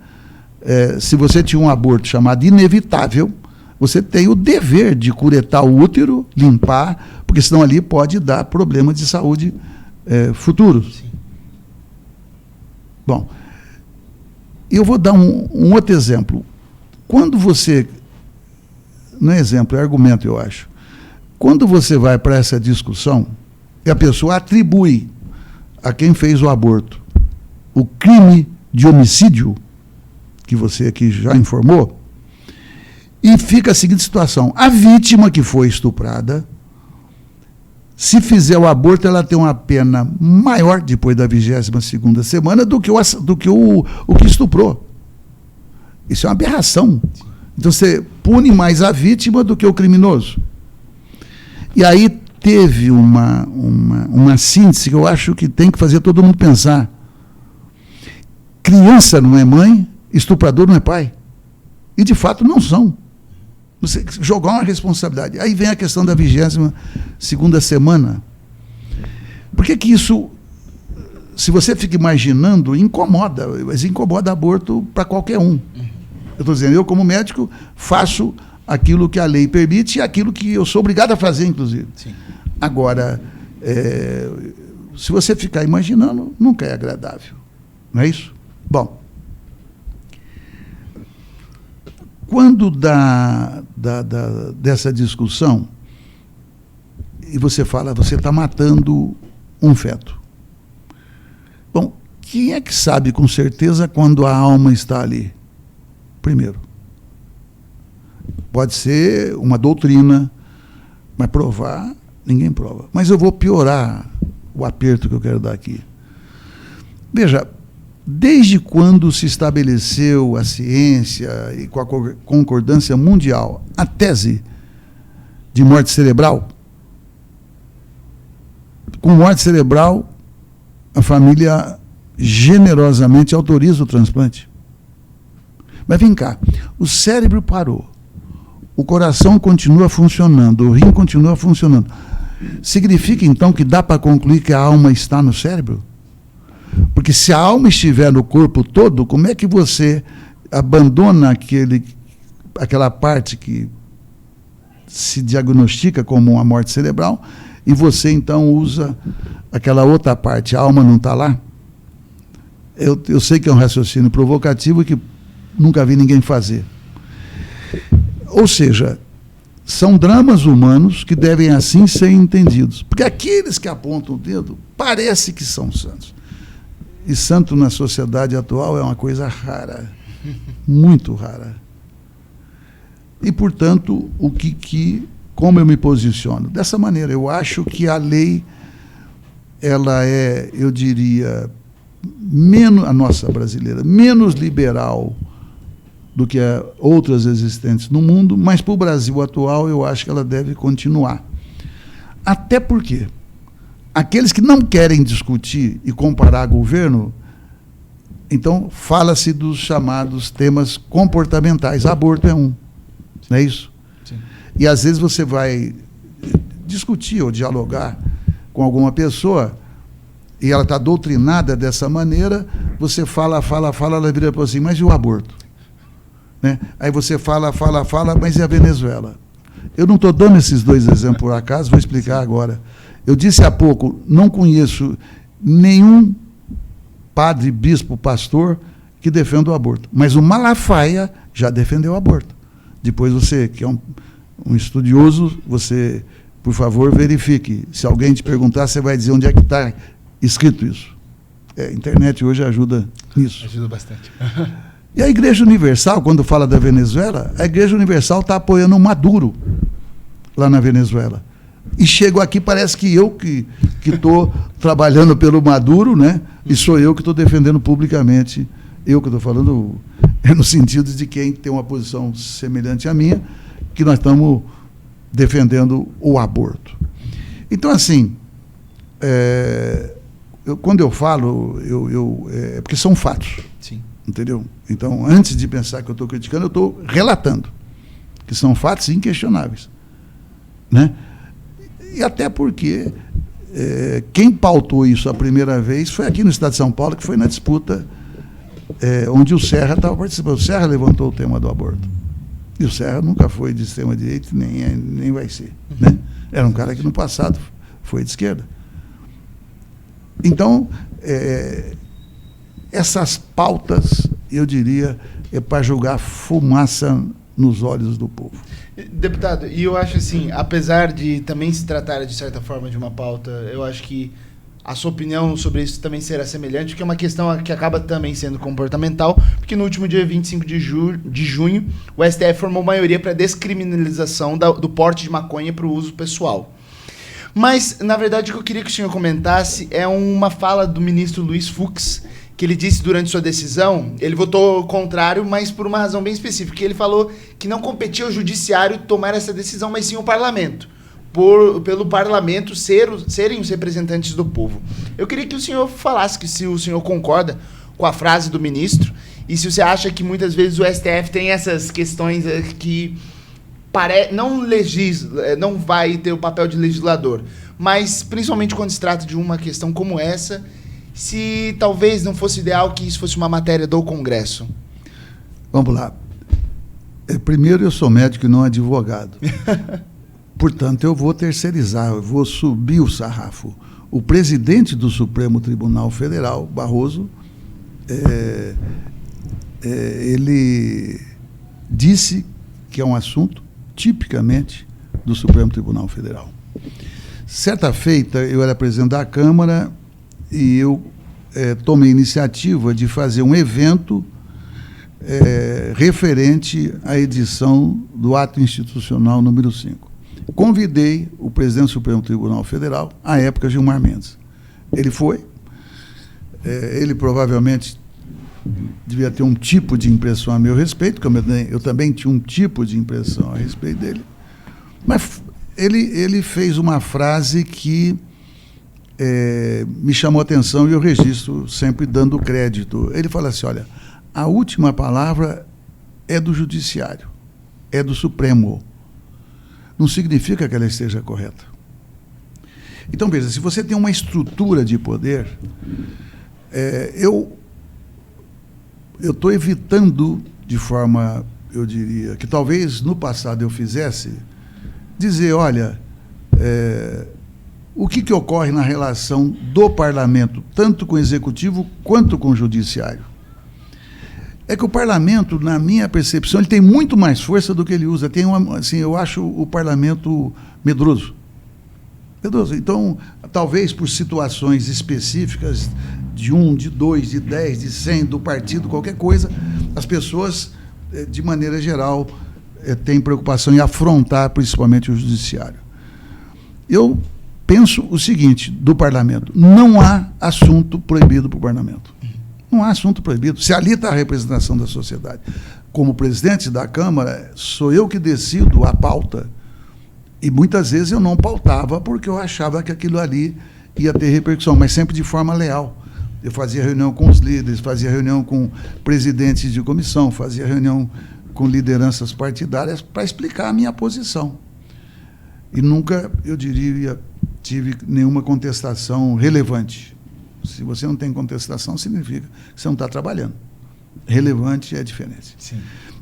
S2: se você tinha um aborto chamado inevitável, você tem o dever de curetar o útero, limpar, porque senão ali pode dar problema de saúde futuros.
S1: Sim.
S2: Bom, eu vou dar um outro exemplo. Quando você, não é exemplo, é argumento, eu acho. Quando você vai para essa discussão, e a pessoa atribui a quem fez o aborto o crime de homicídio, que você aqui já informou, e fica a seguinte situação: a vítima que foi estuprada, se fizer o aborto, ela tem uma pena maior depois da 22ª semana do que o que estuprou. Isso é uma aberração. Então você pune mais a vítima do que o criminoso. E aí teve uma síntese que eu acho que tem que fazer todo mundo pensar. Criança não é mãe, estuprador não é pai. E de fato não são. Você jogar uma responsabilidade. Aí vem a questão da 22ª semana. Por que isso, se você fica imaginando, incomoda, mas incomoda aborto para qualquer um. Eu estou dizendo, eu como médico faço aquilo que a lei permite e aquilo que eu sou obrigado a fazer, inclusive.
S1: Sim.
S2: Agora, se você ficar imaginando, nunca é agradável. Não é isso? Bom, quando dessa discussão, e você fala, você está matando um feto. Bom, quem é que sabe com certeza quando a alma está ali? Primeiro, pode ser uma doutrina, mas provar, ninguém prova. Mas eu vou piorar o aperto que eu quero dar aqui. Veja, desde quando se estabeleceu a ciência e com a concordância mundial a tese de morte cerebral, com morte cerebral, a família generosamente autoriza o transplante. Mas vem cá, o cérebro parou, o coração continua funcionando, o rim continua funcionando. Significa, então, que dá para concluir que a alma está no cérebro? Porque se a alma estiver no corpo todo, como é que você abandona aquela parte que se diagnostica como uma morte cerebral e você, então, usa aquela outra parte? A alma não está lá? Eu sei que é um raciocínio provocativo que nunca vi ninguém fazer. Ou seja, são dramas humanos que devem assim ser entendidos. Porque aqueles que apontam o dedo parece que são santos. E santo na sociedade atual é uma coisa rara, muito rara. E, portanto, como eu me posiciono? Dessa maneira, eu acho que a lei, ela é, eu diria, a nossa brasileira, menos liberal do que outras existentes no mundo, mas para o Brasil atual eu acho que ela deve continuar. Até porque aqueles que não querem discutir e comparar governo, então fala-se dos chamados temas comportamentais. Aborto é um, não é isso? Sim. E às vezes você vai discutir ou dialogar com alguma pessoa e ela está doutrinada dessa maneira, você fala, ela vira para assim, mas e o aborto? Né? Aí você fala, mas e a Venezuela? Eu não estou dando esses dois exemplos por acaso, vou explicar agora. Eu disse há pouco, não conheço nenhum padre, bispo, pastor que defenda o aborto. Mas o Malafaia já defendeu o aborto. Depois você, que é um estudioso, você, por favor, verifique. Se alguém te perguntar, você vai dizer onde é que está escrito isso. A internet hoje ajuda nisso.
S1: Ajuda bastante.
S2: E a Igreja Universal, quando fala da Venezuela, a Igreja Universal está apoiando o Maduro lá na Venezuela. E chego aqui, parece que eu que estou trabalhando pelo Maduro, né? E sou eu que estou defendendo publicamente. Eu que estou falando no sentido de quem tem uma posição semelhante à minha, que nós estamos defendendo o aborto. Então, assim, quando eu falo, é porque são fatos.
S1: Sim.
S2: Entendeu? Então, antes de pensar que eu estou criticando, eu estou relatando, que são fatos inquestionáveis. Né? E até porque quem pautou isso a primeira vez foi aqui no estado de São Paulo, que foi na disputa onde o Serra estava participando. O Serra levantou o tema do aborto. E o Serra nunca foi de extrema-direita, nem vai ser. Né? Era um cara que no passado foi de esquerda. Então, essas pautas, eu diria, é para jogar fumaça nos olhos do povo.
S1: Deputado, e eu acho assim, apesar de também se tratar de certa forma de uma pauta, eu acho que a sua opinião sobre isso também será semelhante, porque é uma questão que acaba também sendo comportamental, porque no último dia 25 de junho, o STF formou maioria para descriminalização do porte de maconha para o uso pessoal. Mas, na verdade, o que eu queria que o senhor comentasse é uma fala do ministro Luiz Fux, que ele disse durante sua decisão, ele votou contrário, mas por uma razão bem específica, que ele falou que não competia ao judiciário tomar essa decisão, mas sim o parlamento, pelo parlamento serem os representantes do povo. Eu queria que o senhor falasse que se o senhor concorda com a frase do ministro, e se você acha que muitas vezes o STF tem essas questões que não vai ter o papel de legislador, mas principalmente quando se trata de uma questão como essa, se talvez não fosse ideal que isso fosse uma matéria do Congresso.
S2: Vamos lá. Primeiro, eu sou médico e não advogado. Portanto, eu vou terceirizar, eu vou subir o sarrafo. O presidente do Supremo Tribunal Federal, Barroso, ele disse que é um assunto tipicamente do Supremo Tribunal Federal. Certa feita, eu era presidente da Câmara e eu tomei a iniciativa de fazer um evento referente à edição do Ato Institucional número 5. Convidei o presidente do Supremo Tribunal Federal, à época Gilmar Mendes. Ele foi, ele provavelmente devia ter um tipo de impressão a meu respeito, como eu também tinha um tipo de impressão a respeito dele, mas ele fez uma frase que me chamou a atenção e eu registro sempre dando crédito. Ele fala assim, olha, a última palavra é do Judiciário, é do Supremo. Não significa que ela esteja correta. Então, veja, se você tem uma estrutura de poder, eu estou evitando, de forma, eu diria, que talvez no passado eu fizesse, dizer, olha, o que ocorre na relação do parlamento, tanto com o executivo quanto com o judiciário? É que o parlamento, na minha percepção, ele tem muito mais força do que ele usa. Eu acho o parlamento medroso. Então, talvez por situações específicas de 1, de 2, de 10, de 100, do partido, qualquer coisa, as pessoas, de maneira geral, têm preocupação em afrontar principalmente o judiciário. Eu penso o seguinte, do parlamento, não há assunto proibido para o parlamento. Não há assunto proibido. Se ali está a representação da sociedade. Como presidente da Câmara, sou eu que decido a pauta. E muitas vezes eu não pautava porque eu achava que aquilo ali ia ter repercussão, mas sempre de forma leal. Eu fazia reunião com os líderes, fazia reunião com presidentes de comissão, fazia reunião com lideranças partidárias para explicar a minha posição. E nunca, eu diria, tive nenhuma contestação relevante. Se você não tem contestação, significa que você não está trabalhando. Relevante é diferente.
S1: Sim.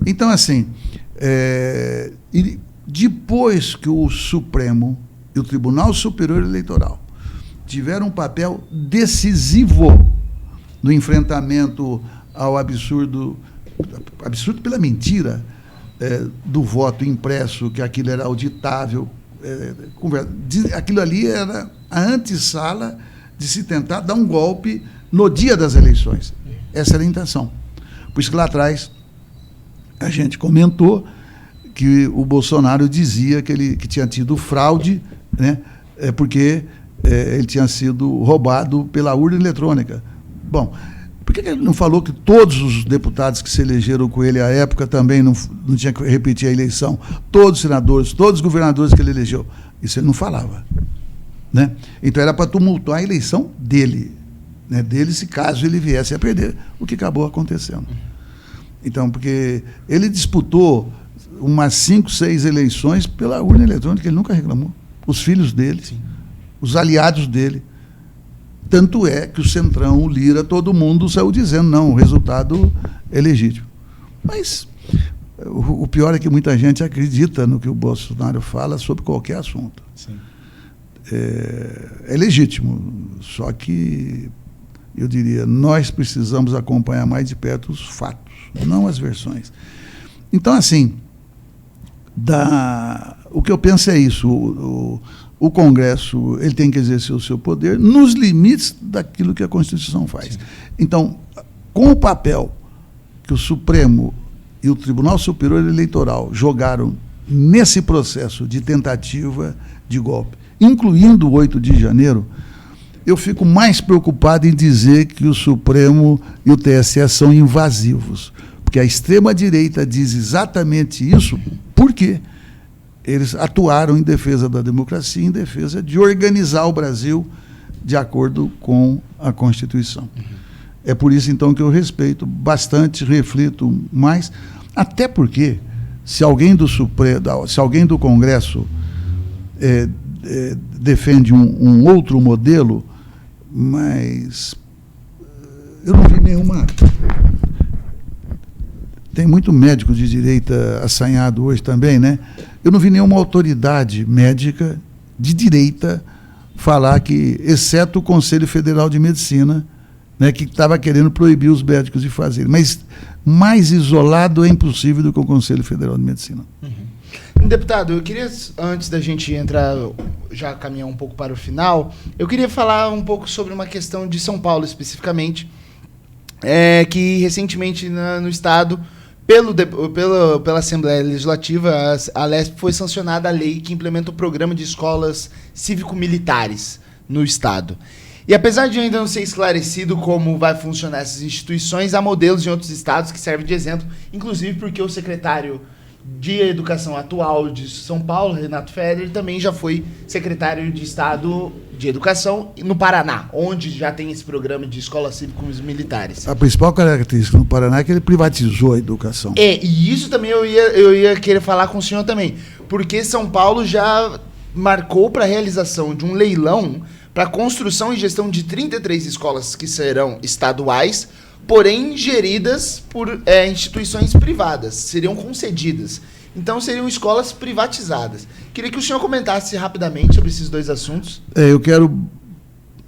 S2: Então, assim, e depois que o Supremo e o Tribunal Superior Eleitoral tiveram um papel decisivo no enfrentamento ao absurdo pela mentira do voto impresso, que aquilo era auditável, aquilo ali era a antessala de se tentar dar um golpe no dia das eleições. Essa era a intenção. Por isso que lá atrás a gente comentou que o Bolsonaro dizia que tinha tido fraude, né, porque ele tinha sido roubado pela urna eletrônica. Bom, por que ele não falou que todos os deputados que se elegeram com ele à época também não tinha que repetir a eleição? Todos os senadores, todos os governadores que ele elegeu. Isso ele não falava. Né? Então era para tumultuar a eleição dele, né? Dele se caso ele viesse a perder, o que acabou acontecendo. Então, porque ele disputou umas 5, 6 eleições pela urna eletrônica, ele nunca reclamou. Os filhos dele, sim, os aliados dele. Tanto é que o Centrão, o Lira, todo mundo saiu dizendo, não, o resultado é legítimo. Mas O pior é que muita gente acredita no que o Bolsonaro fala sobre qualquer assunto.
S1: Sim.
S2: É legítimo, só que eu diria, nós precisamos acompanhar mais de perto os fatos, não as versões. Então, assim, o que eu penso é isso, o Congresso ele tem que exercer o seu poder nos limites daquilo que a Constituição faz. Sim. Então, com o papel que o Supremo e o Tribunal Superior Eleitoral jogaram nesse processo de tentativa de golpe, incluindo o 8 de janeiro, eu fico mais preocupado em dizer que o Supremo e o TSE são invasivos, porque a extrema-direita diz exatamente isso porque eles atuaram em defesa da democracia, em defesa de organizar o Brasil de acordo com a Constituição. É por isso, então, que eu respeito bastante, reflito mais, até porque, se alguém do Supremo, se alguém do Congresso defende um outro modelo, mas eu não vi nenhuma... Tem muito médico de direita assanhado hoje também, né? Eu não vi nenhuma autoridade médica de direita falar que, exceto o Conselho Federal de Medicina, né, que estava querendo proibir os médicos de fazerem. Mas mais isolado é impossível do que o Conselho Federal de Medicina.
S1: Deputado, eu queria, antes da gente entrar, já caminhar um pouco para o final, eu queria falar um pouco sobre uma questão de São Paulo, especificamente, que recentemente no Estado, pela Assembleia Legislativa, a LESP foi sancionada a lei que implementa o programa de escolas cívico-militares no Estado. E apesar de ainda não ser esclarecido como vai funcionar essas instituições, há modelos em outros estados que servem de exemplo, inclusive porque o secretário de Educação atual de São Paulo, Renato Feder, também já foi secretário de Estado de Educação no Paraná, onde já tem esse programa de escolas cívicos militares.
S2: A principal característica no Paraná é que ele privatizou a educação.
S1: E isso também eu ia querer falar com o senhor também, porque São Paulo já marcou para a realização de um leilão para a construção e gestão de 33 escolas que serão estaduais, porém geridas por instituições privadas, seriam concedidas. Então seriam escolas privatizadas. Queria que o senhor comentasse rapidamente sobre esses dois assuntos.
S2: Eu quero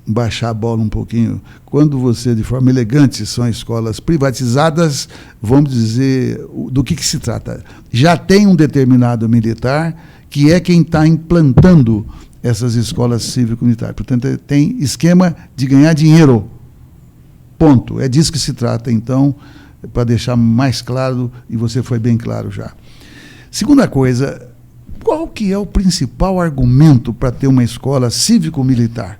S2: baixar a bola um pouquinho. Quando você, de forma elegante, são escolas privatizadas, vamos dizer do que se trata. Já tem um determinado militar que é quem está implantando essas escolas cívico-militares. Portanto, tem esquema de ganhar dinheiro. Ponto. É disso que se trata, então, para deixar mais claro, e você foi bem claro já. Segunda coisa, qual que é o principal argumento para ter uma escola cívico-militar?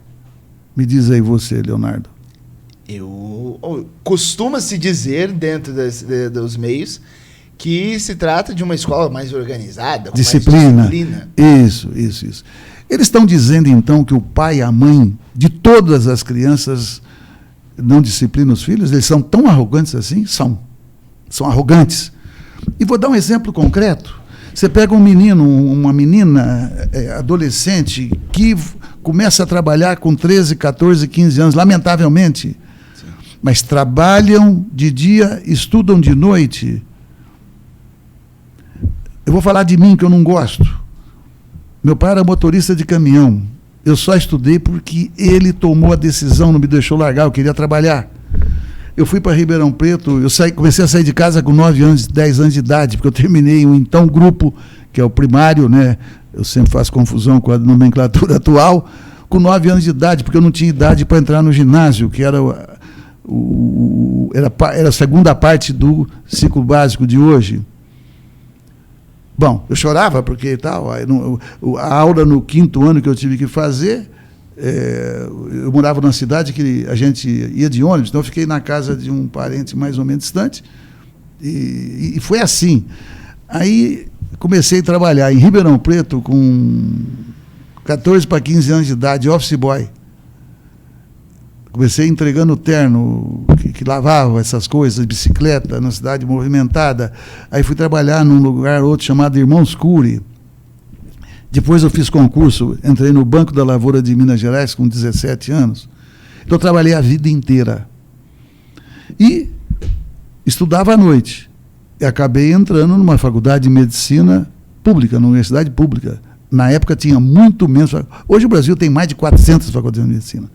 S2: Me diz aí você, Leonardo.
S1: Costuma-se dizer, dentro dos meios, que se trata de uma escola mais organizada, com
S2: disciplina.
S1: Mais disciplina.
S2: Isso. Eles estão dizendo, então, que o pai e a mãe de todas as crianças não disciplinam os filhos? Eles são tão arrogantes assim? São arrogantes. E vou dar um exemplo concreto. Você pega um menino, uma menina adolescente que começa a trabalhar com 13, 14, 15 anos, lamentavelmente, sim, mas trabalham de dia, estudam de noite. Eu vou falar de mim, que eu não gosto. Meu pai era motorista de caminhão. Eu só estudei porque ele tomou a decisão, não me deixou largar, eu queria trabalhar. Eu fui para Ribeirão Preto, comecei a sair de casa com 9 anos, 10 anos de idade, porque eu terminei um então grupo, que é o primário, né? Eu sempre faço confusão com a nomenclatura atual, com 9 anos de idade, porque eu não tinha idade para entrar no ginásio, que era a segunda parte do ciclo básico de hoje. Bom, eu chorava porque tal, a aula no 5º ano que eu tive que fazer, eu morava numa cidade que a gente ia de ônibus, então eu fiquei na casa de um parente mais ou menos distante, e foi assim. Aí comecei a trabalhar em Ribeirão Preto com 14 para 15 anos de idade, office boy. Comecei entregando terno, que lavava essas coisas, bicicleta, na cidade movimentada. Aí fui trabalhar num lugar outro chamado Irmãos Cury. Depois eu fiz concurso, entrei no Banco da Lavoura de Minas Gerais com 17 anos. Então eu trabalhei a vida inteira. E estudava à noite. acabei entrando numa faculdade de medicina pública, numa universidade pública. Na época tinha muito menos. Hoje o Brasil tem mais de 400 faculdades de medicina.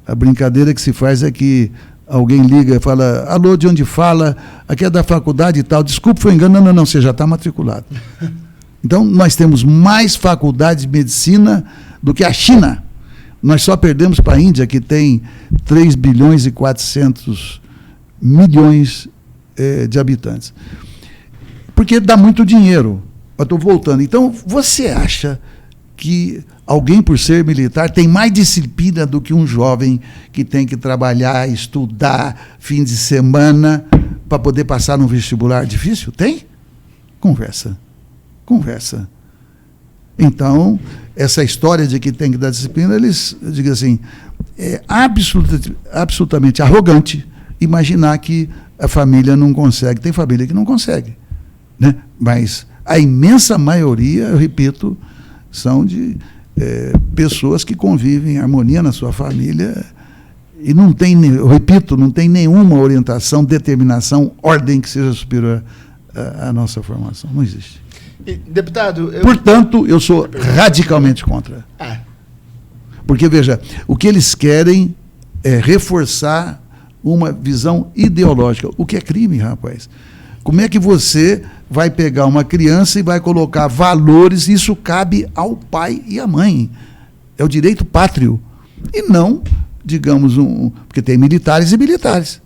S2: A brincadeira que se faz é que alguém liga e fala, alô, de onde fala? Aqui é da faculdade e tal. Desculpe, foi engano. Não, você já está matriculado. Então, nós temos mais faculdades de medicina do que a China. Nós só perdemos para a Índia, que tem 3 bilhões e 400 milhões de habitantes. Porque dá muito dinheiro. Eu estou voltando. Então, você acha que alguém, por ser militar, tem mais disciplina do que um jovem que tem que trabalhar, estudar, fim de semana, para poder passar num vestibular difícil? Tem? Conversa. Então, essa história de que tem que dar disciplina, eles, digam assim, é absolutamente arrogante imaginar que a família não consegue. Tem família que não consegue, né? Mas a imensa maioria, eu repito, são de pessoas que convivem em harmonia na sua família e não tem, eu repito, não tem nenhuma orientação, determinação, ordem que seja superior à nossa formação. Não existe.
S1: Deputado...
S2: Portanto, eu sou radicalmente contra. Porque, veja, o que eles querem é reforçar uma visão ideológica, o que é crime, rapaz. Como é que você vai pegar uma criança e vai colocar valores, isso cabe ao pai e à mãe. É o direito pátrio. E não, digamos, porque tem militares e militares.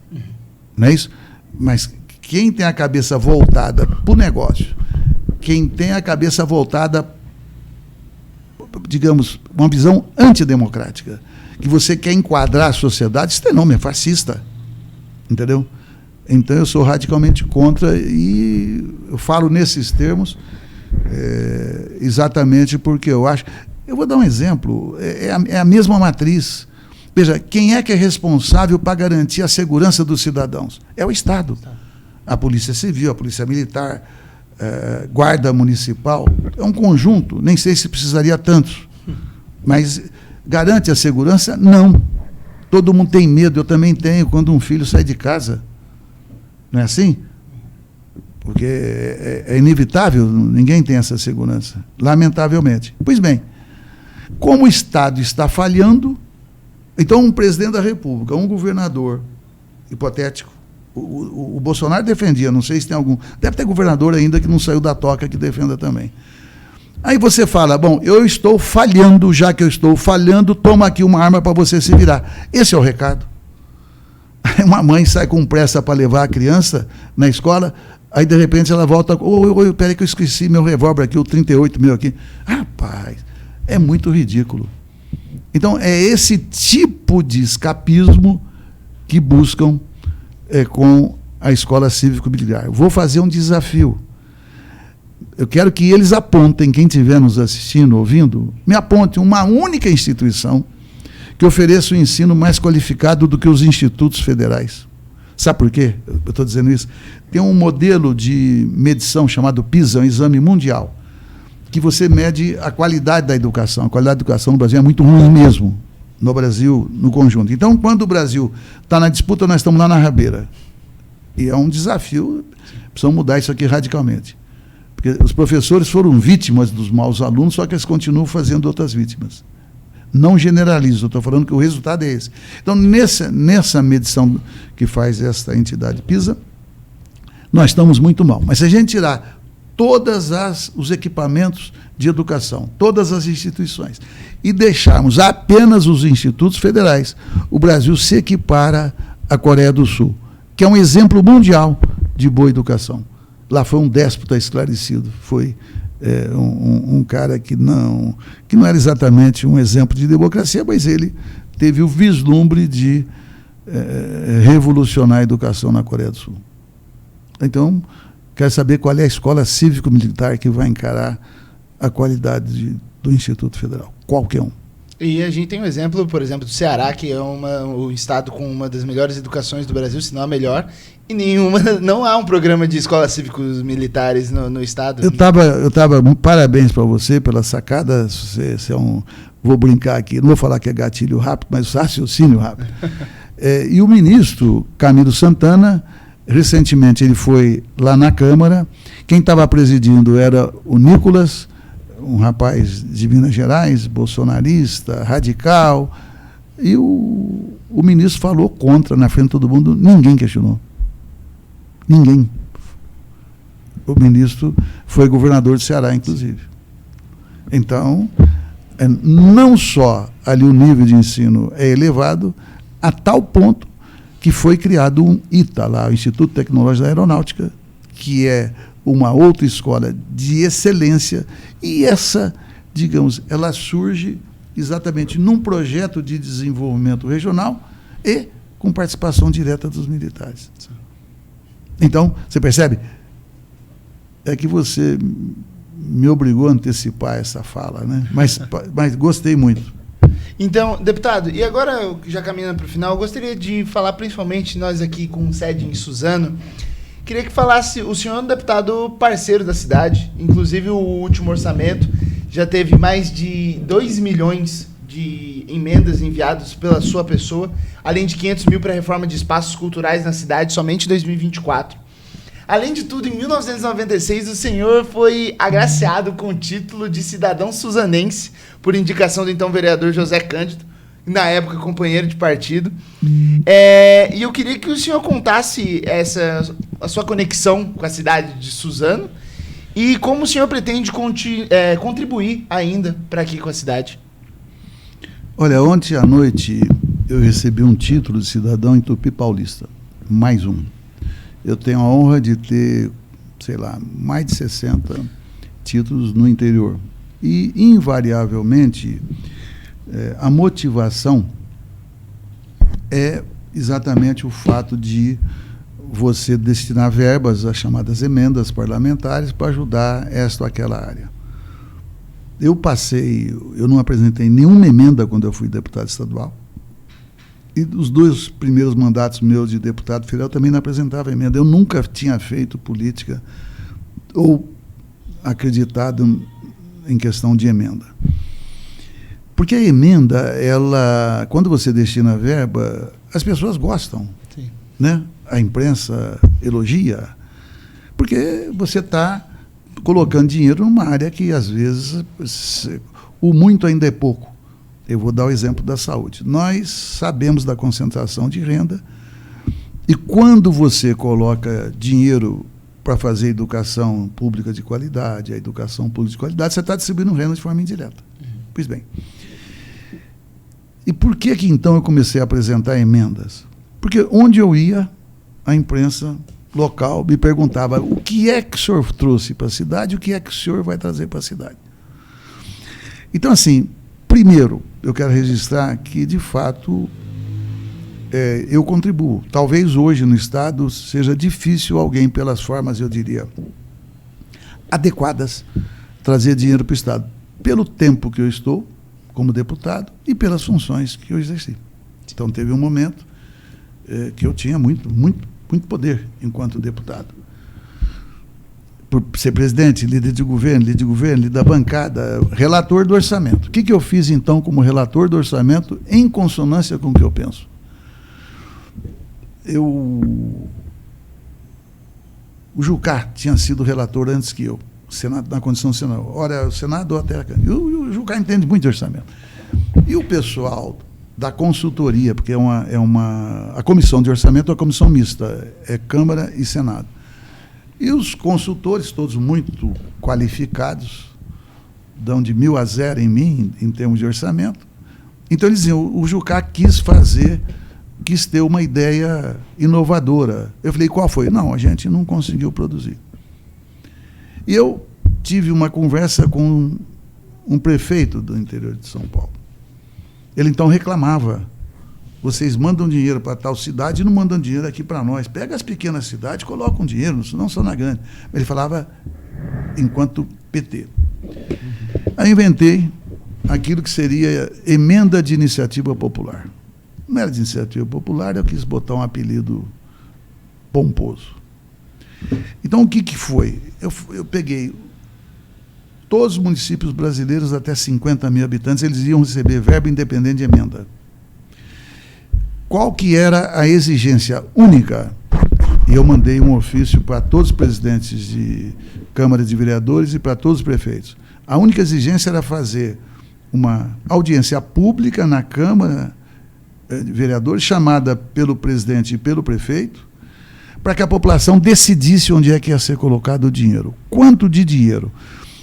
S2: Não é isso? Mas quem tem a cabeça voltada para o negócio, quem tem a cabeça voltada, digamos, uma visão antidemocrática, que você quer enquadrar a sociedade, isso tem nome, é fascista. Entendeu? Então, eu sou radicalmente contra e eu falo nesses termos exatamente porque eu acho... Eu vou dar um exemplo, é a mesma matriz. Veja, quem é que é responsável para garantir a segurança dos cidadãos? É o Estado. A Polícia Civil, a Polícia Militar, Guarda Municipal, é um conjunto, nem sei se precisaria tantos, mas garante a segurança? Não. Todo mundo tem medo, eu também tenho, quando um filho sai de casa. Não é assim? Porque é inevitável, ninguém tem essa segurança, lamentavelmente. Pois bem, como o Estado está falhando, então um presidente da República, um governador, hipotético, o Bolsonaro defendia, não sei se tem algum, deve ter governador ainda que não saiu da toca que defenda também. Aí você fala, bom, eu estou falhando, já que eu estou falhando, toma aqui uma arma para você se virar. Esse é o recado. Aí uma mãe sai com pressa para levar a criança na escola, aí de repente ela volta, peraí que eu esqueci meu revólver aqui, o 38 meu aqui. Rapaz, é muito ridículo. Então, é esse tipo de escapismo que buscam com a escola cívico-militar. Vou fazer um desafio. Eu quero que eles apontem, quem estiver nos assistindo, ouvindo, me aponte uma única instituição que ofereça um ensino mais qualificado do que os institutos federais. Sabe por quê? Eu estou dizendo isso. Tem um modelo de medição chamado PISA, um exame mundial, que você mede a qualidade da educação. A qualidade da educação no Brasil é muito ruim mesmo, no Brasil, no conjunto. Então, quando o Brasil está na disputa, nós estamos lá na rabeira. E é um desafio, precisamos mudar isso aqui radicalmente. Porque os professores foram vítimas dos maus alunos, só que eles continuam fazendo outras vítimas. Não generalizo, estou falando que o resultado é esse. Então, nessa medição que faz esta entidade PISA, nós estamos muito mal. Mas se a gente tirar todos os equipamentos de educação, todas as instituições, e deixarmos apenas os institutos federais, o Brasil se equipara à Coreia do Sul, que é um exemplo mundial de boa educação. Lá foi um déspota esclarecido, foi um cara que não era exatamente um exemplo de democracia, mas ele teve o vislumbre de revolucionar a educação na Coreia do Sul. Então, quero saber qual é a escola cívico-militar que vai encarar a qualidade do Instituto Federal. Qualquer um.
S1: E a gente tem um exemplo, por exemplo, do Ceará, que é o estado com uma das melhores educações do Brasil, se não a melhor, e não há um programa de escolas cívicos militares no estado.
S2: Eu tava parabéns para você pela sacada, você é vou brincar aqui, não vou falar que é gatilho rápido, mas raciocínio rápido. E o ministro Camilo Santana Recentemente ele foi lá na Câmara. Quem estava presidindo era o Nicolas, um rapaz de Minas Gerais, bolsonarista, radical, e o ministro falou contra, na frente de todo mundo, ninguém questionou. Ninguém. O ministro foi governador do Ceará, inclusive. Então, não só ali o nível de ensino é elevado, a tal ponto que foi criado um ITA lá, o Instituto Tecnológico da Aeronáutica, que é uma outra escola de excelência, e essa, digamos, ela surge exatamente num projeto de desenvolvimento regional e com participação direta dos militares. Então, você percebe? É que você me obrigou a antecipar essa fala, né? Mas gostei muito.
S1: Então, deputado, e agora, já caminhando para o final, eu gostaria de falar principalmente, nós aqui com sede em Suzano, queria que falasse, o senhor é um deputado parceiro da cidade, inclusive o último orçamento já teve mais de 2 milhões de emendas enviadas pela sua pessoa, além de 500 mil para a reforma de espaços culturais na cidade, somente em 2024. Além de tudo, em 1996, o senhor foi agraciado com o título de cidadão suzanense, por indicação do então vereador José Cândido, na época companheiro de partido. E eu queria que o senhor contasse a sua conexão com a cidade de Suzano e como o senhor pretende contribuir ainda para aqui com a cidade.
S2: Olha, ontem à noite eu recebi um título de cidadão em Tupi Paulista, mais um. Eu tenho a honra de ter, sei lá, mais de 60 títulos no interior. E, invariavelmente, a motivação é exatamente o fato de você destinar verbas, as chamadas emendas parlamentares, para ajudar esta ou aquela área. Eu não apresentei nenhuma emenda quando eu fui deputado estadual. E os 2 primeiros mandatos meus de deputado federal também não apresentava emenda. Eu nunca tinha feito política ou acreditado em questão de emenda. Porque a emenda, quando você destina a verba, as pessoas gostam. Sim. Né? A imprensa elogia, porque você está colocando dinheiro numa área que, às vezes, o muito ainda é pouco. Eu vou dar o exemplo da saúde. Nós sabemos da concentração de renda e quando você coloca dinheiro para fazer educação pública de qualidade, a educação pública de qualidade, você está distribuindo renda de forma indireta. Pois bem. E por que então eu comecei a apresentar emendas? Porque onde eu ia, a imprensa local me perguntava o que é que o senhor trouxe para a cidade e o que é que o senhor vai trazer para a cidade. Então, assim, primeiro, eu quero registrar que, de fato, eu contribuo. Talvez hoje no Estado seja difícil alguém, pelas formas, eu diria, adequadas, trazer dinheiro para o Estado, pelo tempo que eu estou como deputado e pelas funções que eu exerci. Então, teve um momento que eu tinha muito poder enquanto deputado. Por ser presidente, líder de governo, líder da bancada, relator do orçamento. O que eu fiz, então, como relator do orçamento, em consonância com o que eu penso? O Jucá tinha sido relator antes que eu, Senado, na condição de senador. Ora, o Senado até a Câmara. E o Jucá entende muito de orçamento. E o pessoal da consultoria, porque a comissão de orçamento é uma comissão mista, é Câmara e Senado. E os consultores, todos muito qualificados, dão de 1000 a 0 em mim, em termos de orçamento. Então, eles diziam, o Jucá quis ter uma ideia inovadora. Eu falei, qual foi? Não, a gente não conseguiu produzir. E eu tive uma conversa com um prefeito do interior de São Paulo. Ele, então, reclamava. Vocês mandam dinheiro para tal cidade e não mandam dinheiro aqui para nós. Pega as pequenas cidades, colocam dinheiro, não são na grande. Ele falava enquanto PT. Aí inventei aquilo que seria emenda de iniciativa popular. Não era de iniciativa popular, eu quis botar um apelido pomposo. Então, o que foi? Eu peguei todos os municípios brasileiros até 50 mil habitantes, eles iam receber verba independente de emenda. Qual que era a exigência única E eu mandei um ofício para todos os presidentes de Câmara de Vereadores e para todos os prefeitos. A única exigência era fazer uma audiência pública na Câmara de Vereadores, chamada pelo presidente e pelo prefeito, para que a população decidisse onde é que ia ser colocado o dinheiro. Quanto de dinheiro?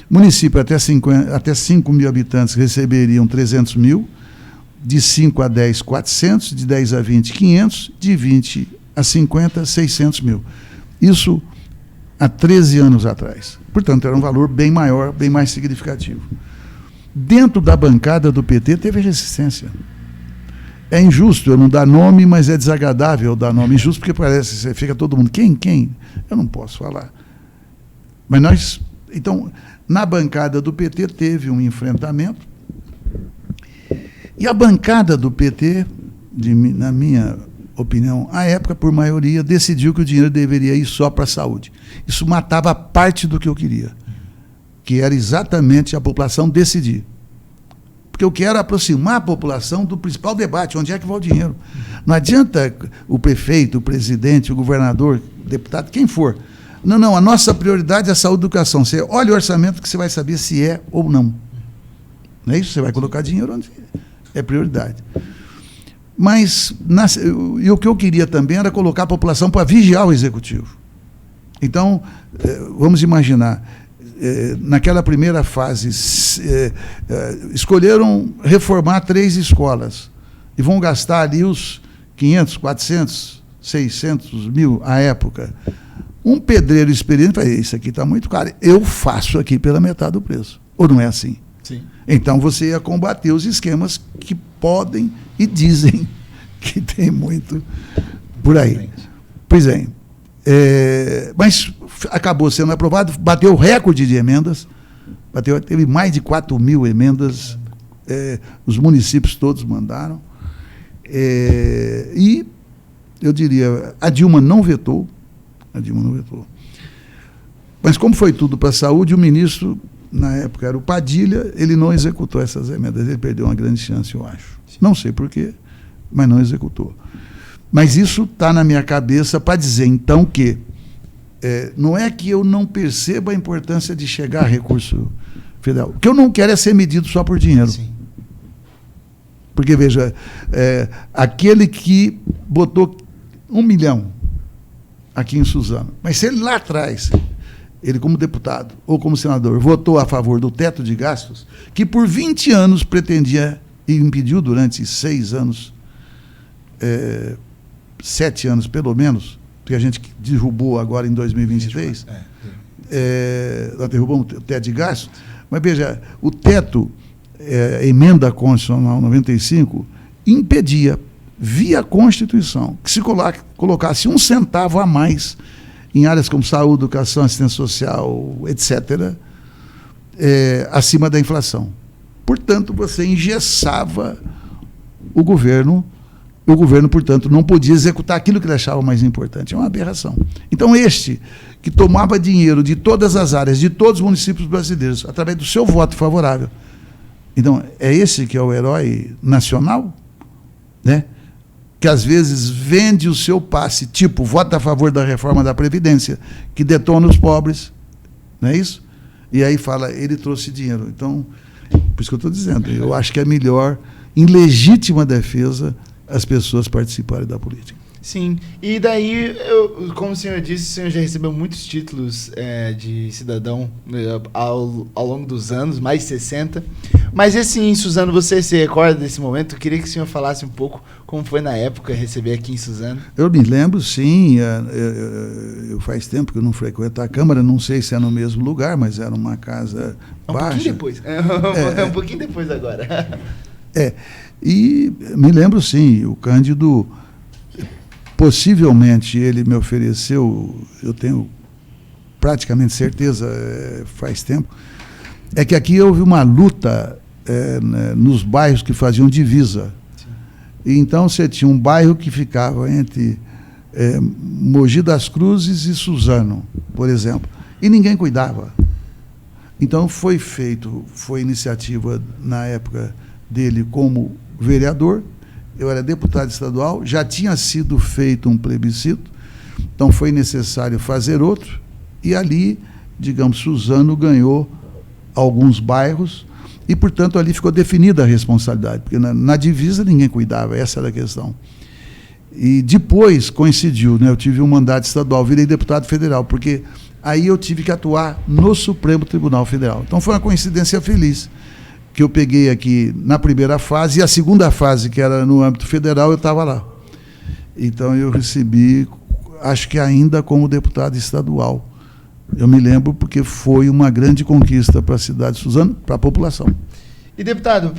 S2: Município até 5 mil habitantes receberiam 300 mil, de 5 a 10, 400, de 10 a 20, 500, de 20 a 50, 600 mil. Isso há 13 anos atrás. Portanto, era um valor bem maior, bem mais significativo. Dentro da bancada do PT teve resistência. É injusto eu não dar nome, mas é desagradável eu dar nome. Injusto porque parece, você fica todo mundo, quem? Eu não posso falar. Mas nós, então, na bancada do PT teve um enfrentamento, e a bancada do PT, na minha opinião, à época, por maioria, decidiu que o dinheiro deveria ir só para a saúde. Isso matava parte do que eu queria, que era exatamente a população decidir. Porque eu quero aproximar a população do principal debate, onde é que vai o dinheiro. Não adianta o prefeito, o presidente, o governador, o deputado, quem for. Não, a nossa prioridade é a saúde e a educação. Você olha o orçamento que você vai saber se é ou não. Não é isso? Você vai colocar dinheiro onde é prioridade. Mas e o que eu queria também era colocar a população para vigiar o executivo. Então, vamos imaginar, naquela primeira fase, escolheram reformar 3 escolas e vão gastar ali os 500, 400, 600 mil à época. Um pedreiro experiente fala, isso aqui está muito caro, eu faço aqui pela metade do preço. Ou não é assim?
S1: Sim. Então
S2: você ia combater os esquemas que podem e dizem que tem muito por aí. Pois é. Mas acabou sendo aprovado, bateu recorde de emendas, teve mais de 4 mil emendas, os municípios todos mandaram, e eu diria, a Dilma não vetou, mas como foi tudo para a saúde, o ministro, na época era o Padilha, ele não executou essas emendas, ele perdeu uma grande chance, eu acho. Não sei por quê, mas não executou. Mas isso está na minha cabeça para dizer, então, que não é que eu não perceba a importância de chegar a recurso federal. O que eu não quero é ser medido só por dinheiro. Sim. Porque, veja, aquele que botou 1 milhão aqui em Suzano, mas se ele lá atrás, ele como deputado ou como senador, votou a favor do teto de gastos, que por 20 anos pretendia e impediu durante 6 anos, 7 anos pelo menos, porque a gente derrubou agora em 2023, nós derrubamos o teto de gastos, mas veja, o teto, a emenda constitucional 95, impedia, via Constituição, que se colocasse 1 centavo a mais em áreas como saúde, educação, assistência social, etc., acima da inflação. Portanto, você engessava o governo, portanto, não podia executar aquilo que ele achava mais importante. É uma aberração. Então, que tomava dinheiro de todas as áreas, de todos os municípios brasileiros, através do seu voto favorável. Então, é esse que é o herói nacional, né? Que às vezes vende o seu passe, tipo, vota a favor da reforma da Previdência, que detona os pobres, não é isso? E aí fala, ele trouxe dinheiro. Então, por isso que eu estou dizendo, eu acho que é melhor, em legítima defesa, as pessoas participarem da política.
S1: Sim, e daí, como o senhor disse, o senhor já recebeu muitos títulos de cidadão ao longo dos anos, mais de 60. Mas assim, Suzano, você se recorda desse momento? Eu queria que o senhor falasse um pouco como foi na época receber aqui em Suzano.
S2: Eu me lembro, sim. Eu faz tempo que eu não frequento a Câmara, não sei se é no mesmo lugar, mas era uma casa baixa.
S1: Um pouquinho depois. Um pouquinho depois agora.
S2: E me lembro, sim, o Cândido... Possivelmente ele me ofereceu, eu tenho praticamente certeza, faz tempo, é que aqui houve uma luta nos bairros que faziam divisa. E então você tinha um bairro que ficava entre Mogi das Cruzes e Suzano, por exemplo, e ninguém cuidava. Então foi iniciativa na época dele como vereador. Eu era deputado estadual, já tinha sido feito um plebiscito, Então foi necessário fazer outro, e ali, digamos, Suzano ganhou alguns bairros, e, portanto, ali ficou definida a responsabilidade, porque na divisa ninguém cuidava, essa era a questão. E depois coincidiu, né, eu tive um mandato estadual, virei deputado federal, porque aí eu tive que atuar no Supremo Tribunal Federal. Então foi uma coincidência feliz, que eu peguei aqui na primeira fase, e a segunda fase, que era no âmbito federal, eu estava lá. Então eu recebi, acho que ainda como deputado estadual. Eu me lembro porque foi uma grande conquista para a cidade de Suzano, para a população.
S1: E, deputado,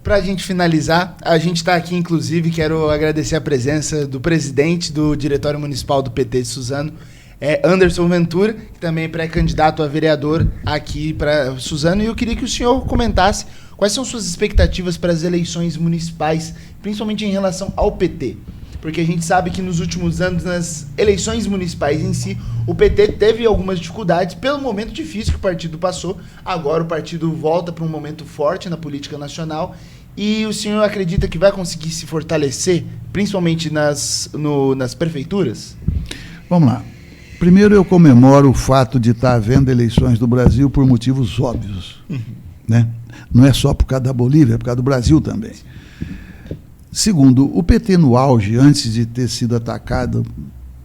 S1: para a gente finalizar, a gente está aqui, inclusive, quero agradecer a presença do presidente do Diretório Municipal do PT de Suzano, Anderson Ventura, que também é pré-candidato a vereador aqui para Suzano, e eu queria que o senhor comentasse quais são suas expectativas para as eleições municipais, principalmente em relação ao PT. Porque a gente sabe que nos últimos anos, nas eleições municipais em si, o PT teve algumas dificuldades pelo momento difícil que o partido passou. Agora o partido volta para um momento forte na política nacional. E o senhor acredita que vai conseguir se fortalecer, principalmente nas prefeituras?
S2: Vamos lá. Primeiro, eu comemoro o fato de estar havendo eleições do Brasil por motivos óbvios. Né? Não é só por causa da Bolívia, é por causa do Brasil também. Segundo, o PT no auge, antes de ter sido atacado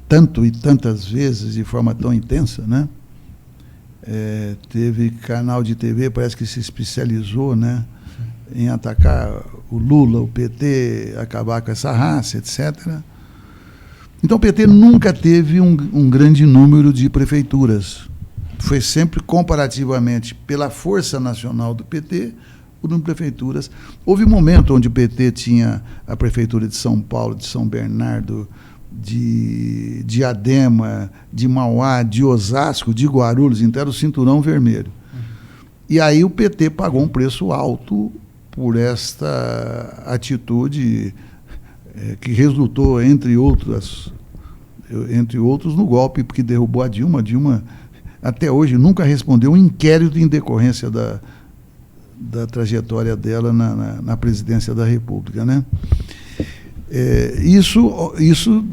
S2: tanto e tantas vezes, de forma tão intensa, né? Teve canal de TV, parece que se especializou, né, em atacar o Lula, o PT, acabar com essa raça, etc. Então o PT nunca teve um grande número de prefeituras. Foi sempre comparativamente, pela força nacional do PT, o número de prefeituras. Houve um momento onde o PT tinha a prefeitura de São Paulo, de São Bernardo, de Diadema, de Mauá, de Osasco, de Guarulhos, então era o cinturão vermelho. E aí o PT pagou um preço alto por esta atitude que resultou, entre outros, no golpe, porque derrubou a Dilma. A Dilma, até hoje, nunca respondeu um inquérito em decorrência da trajetória dela na presidência da República, né? Isso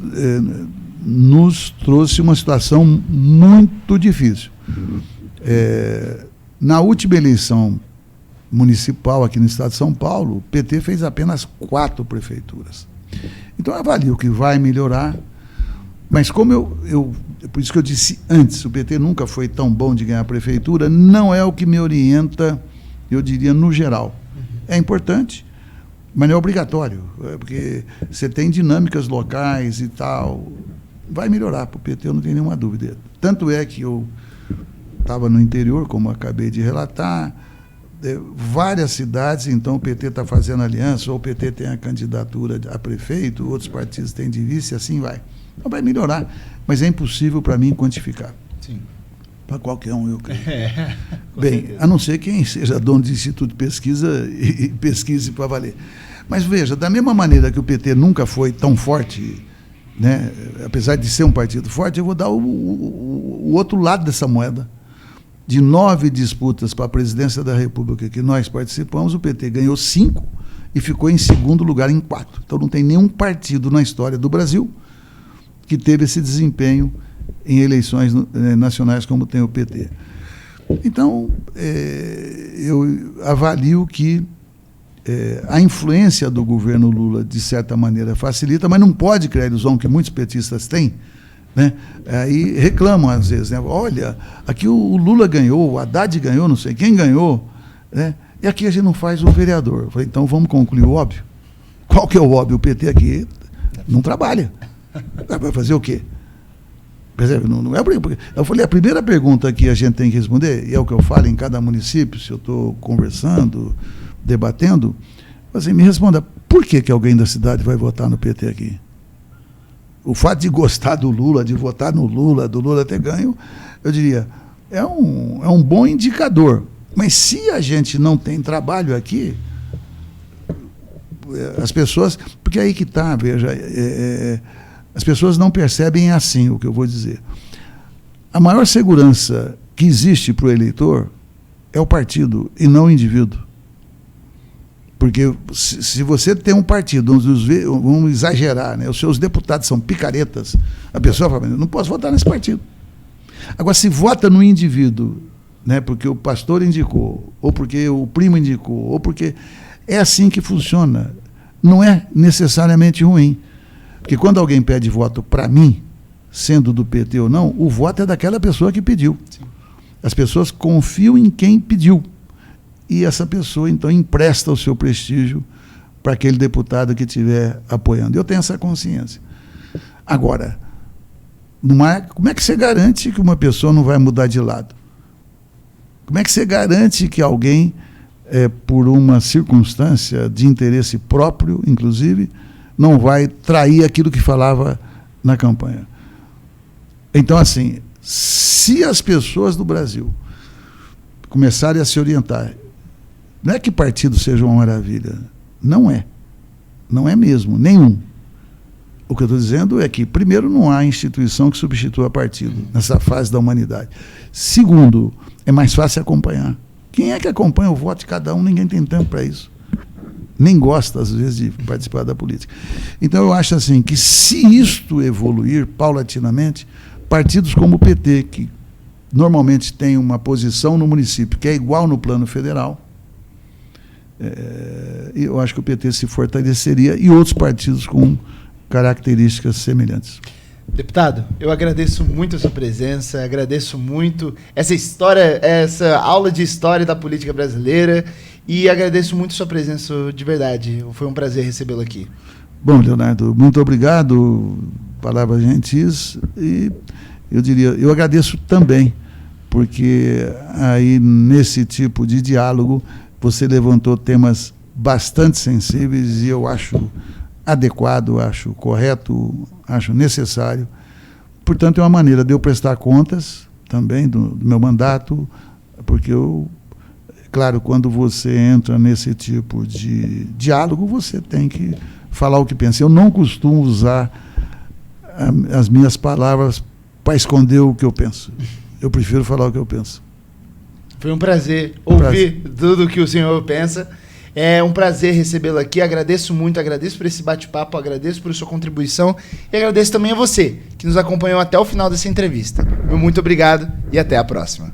S2: nos trouxe uma situação muito difícil. Na última eleição municipal aqui no estado de São Paulo, o PT fez apenas 4 prefeituras. Então, eu avalio que vai melhorar, mas como por isso que eu disse antes, o PT nunca foi tão bom de ganhar a prefeitura, não é o que me orienta, eu diria, no geral. É importante, mas não é obrigatório, porque você tem dinâmicas locais e tal, vai melhorar para o PT, eu não tenho nenhuma dúvida. Tanto é que eu estava no interior, como acabei de relatar, várias cidades, então o PT está fazendo aliança, ou o PT tem a candidatura a prefeito, outros partidos têm de vice, assim vai. Então vai melhorar, mas é impossível para mim quantificar. Sim. Para qualquer um, eu creio. Bem, a não ser quem seja dono de instituto de pesquisa e pesquise para valer. Mas veja, da mesma maneira que o PT nunca foi tão forte, né, apesar de ser um partido forte, eu vou dar o outro lado dessa moeda. De 9 disputas para a presidência da República que nós participamos, o PT ganhou 5 e ficou em segundo lugar em 4. Então não tem nenhum partido na história do Brasil que teve esse desempenho em eleições nacionais como tem o PT. Então, eu avalio que a influência do governo Lula, de certa maneira, facilita, mas não pode criar a ilusão que muitos petistas têm, né? Aí reclamam às vezes, né? Olha, aqui o Lula ganhou, o Haddad ganhou, não sei quem ganhou, né? E aqui a gente não faz um vereador. Eu falei, então vamos concluir o óbvio. Qual que é o óbvio? O PT aqui não trabalha. Vai fazer o quê? Percebe? Não é porque eu falei, a primeira pergunta que a gente tem que responder, e é o que eu falo em cada município, se eu estou conversando, debatendo, assim, me responda, por que alguém da cidade vai votar no PT aqui? O fato de gostar do Lula, de votar no Lula, do Lula ter ganho, eu diria, é um bom indicador. Mas se a gente não tem trabalho aqui, as pessoas... Porque aí que está, veja, as pessoas não percebem assim o que eu vou dizer. A maior segurança que existe para o eleitor é o partido e não o indivíduo. Porque se você tem um partido, vamos exagerar, né? Os seus deputados são picaretas, a pessoa fala, não posso votar nesse partido. Agora, se vota no indivíduo, né, porque o pastor indicou, ou porque o primo indicou, ou porque... É assim que funciona. Não é necessariamente ruim. Porque quando alguém pede voto para mim, sendo do PT ou não, o voto é daquela pessoa que pediu. Sim. As pessoas confiam em quem pediu. E essa pessoa, então, empresta o seu prestígio para aquele deputado que estiver apoiando. Eu tenho essa consciência. Agora, como é que você garante que uma pessoa não vai mudar de lado? Como é que você garante que alguém, por uma circunstância de interesse próprio, inclusive, não vai trair aquilo que falava na campanha? Então, assim, se as pessoas do Brasil começarem a se orientar, não é que partido seja uma maravilha, não é. Não é mesmo, nenhum. O que eu estou dizendo é que, primeiro, não há instituição que substitua partido nessa fase da humanidade. Segundo, é mais fácil acompanhar. Quem é que acompanha o voto de cada um? Ninguém tem tempo para isso. Nem gosta, às vezes, de participar da política. Então, eu acho assim, que se isto evoluir paulatinamente, partidos como o PT, que normalmente tem uma posição no município que é igual no plano federal, eu acho que o PT se fortaleceria e outros partidos com características semelhantes.
S1: Deputado, eu agradeço muito a sua presença, agradeço muito essa história, essa aula de história da política brasileira e agradeço muito a sua presença de verdade. Foi um prazer recebê-lo aqui.
S2: Bom, Leonardo, muito obrigado, palavras gentis, e eu diria, eu agradeço também, porque aí nesse tipo de diálogo você levantou temas bastante sensíveis e eu acho adequado, acho correto, acho necessário. Portanto, é uma maneira de eu prestar contas também do meu mandato, porque claro, quando você entra nesse tipo de diálogo, você tem que falar o que pensa. Eu não costumo usar as minhas palavras para esconder o que eu penso. Eu prefiro falar o que eu penso.
S1: Foi um prazer ouvir tudo o que o senhor pensa. É um prazer recebê-lo aqui, agradeço muito, agradeço por esse bate-papo, agradeço por sua contribuição e agradeço também a você, que nos acompanhou até o final dessa entrevista. Muito obrigado e até a próxima.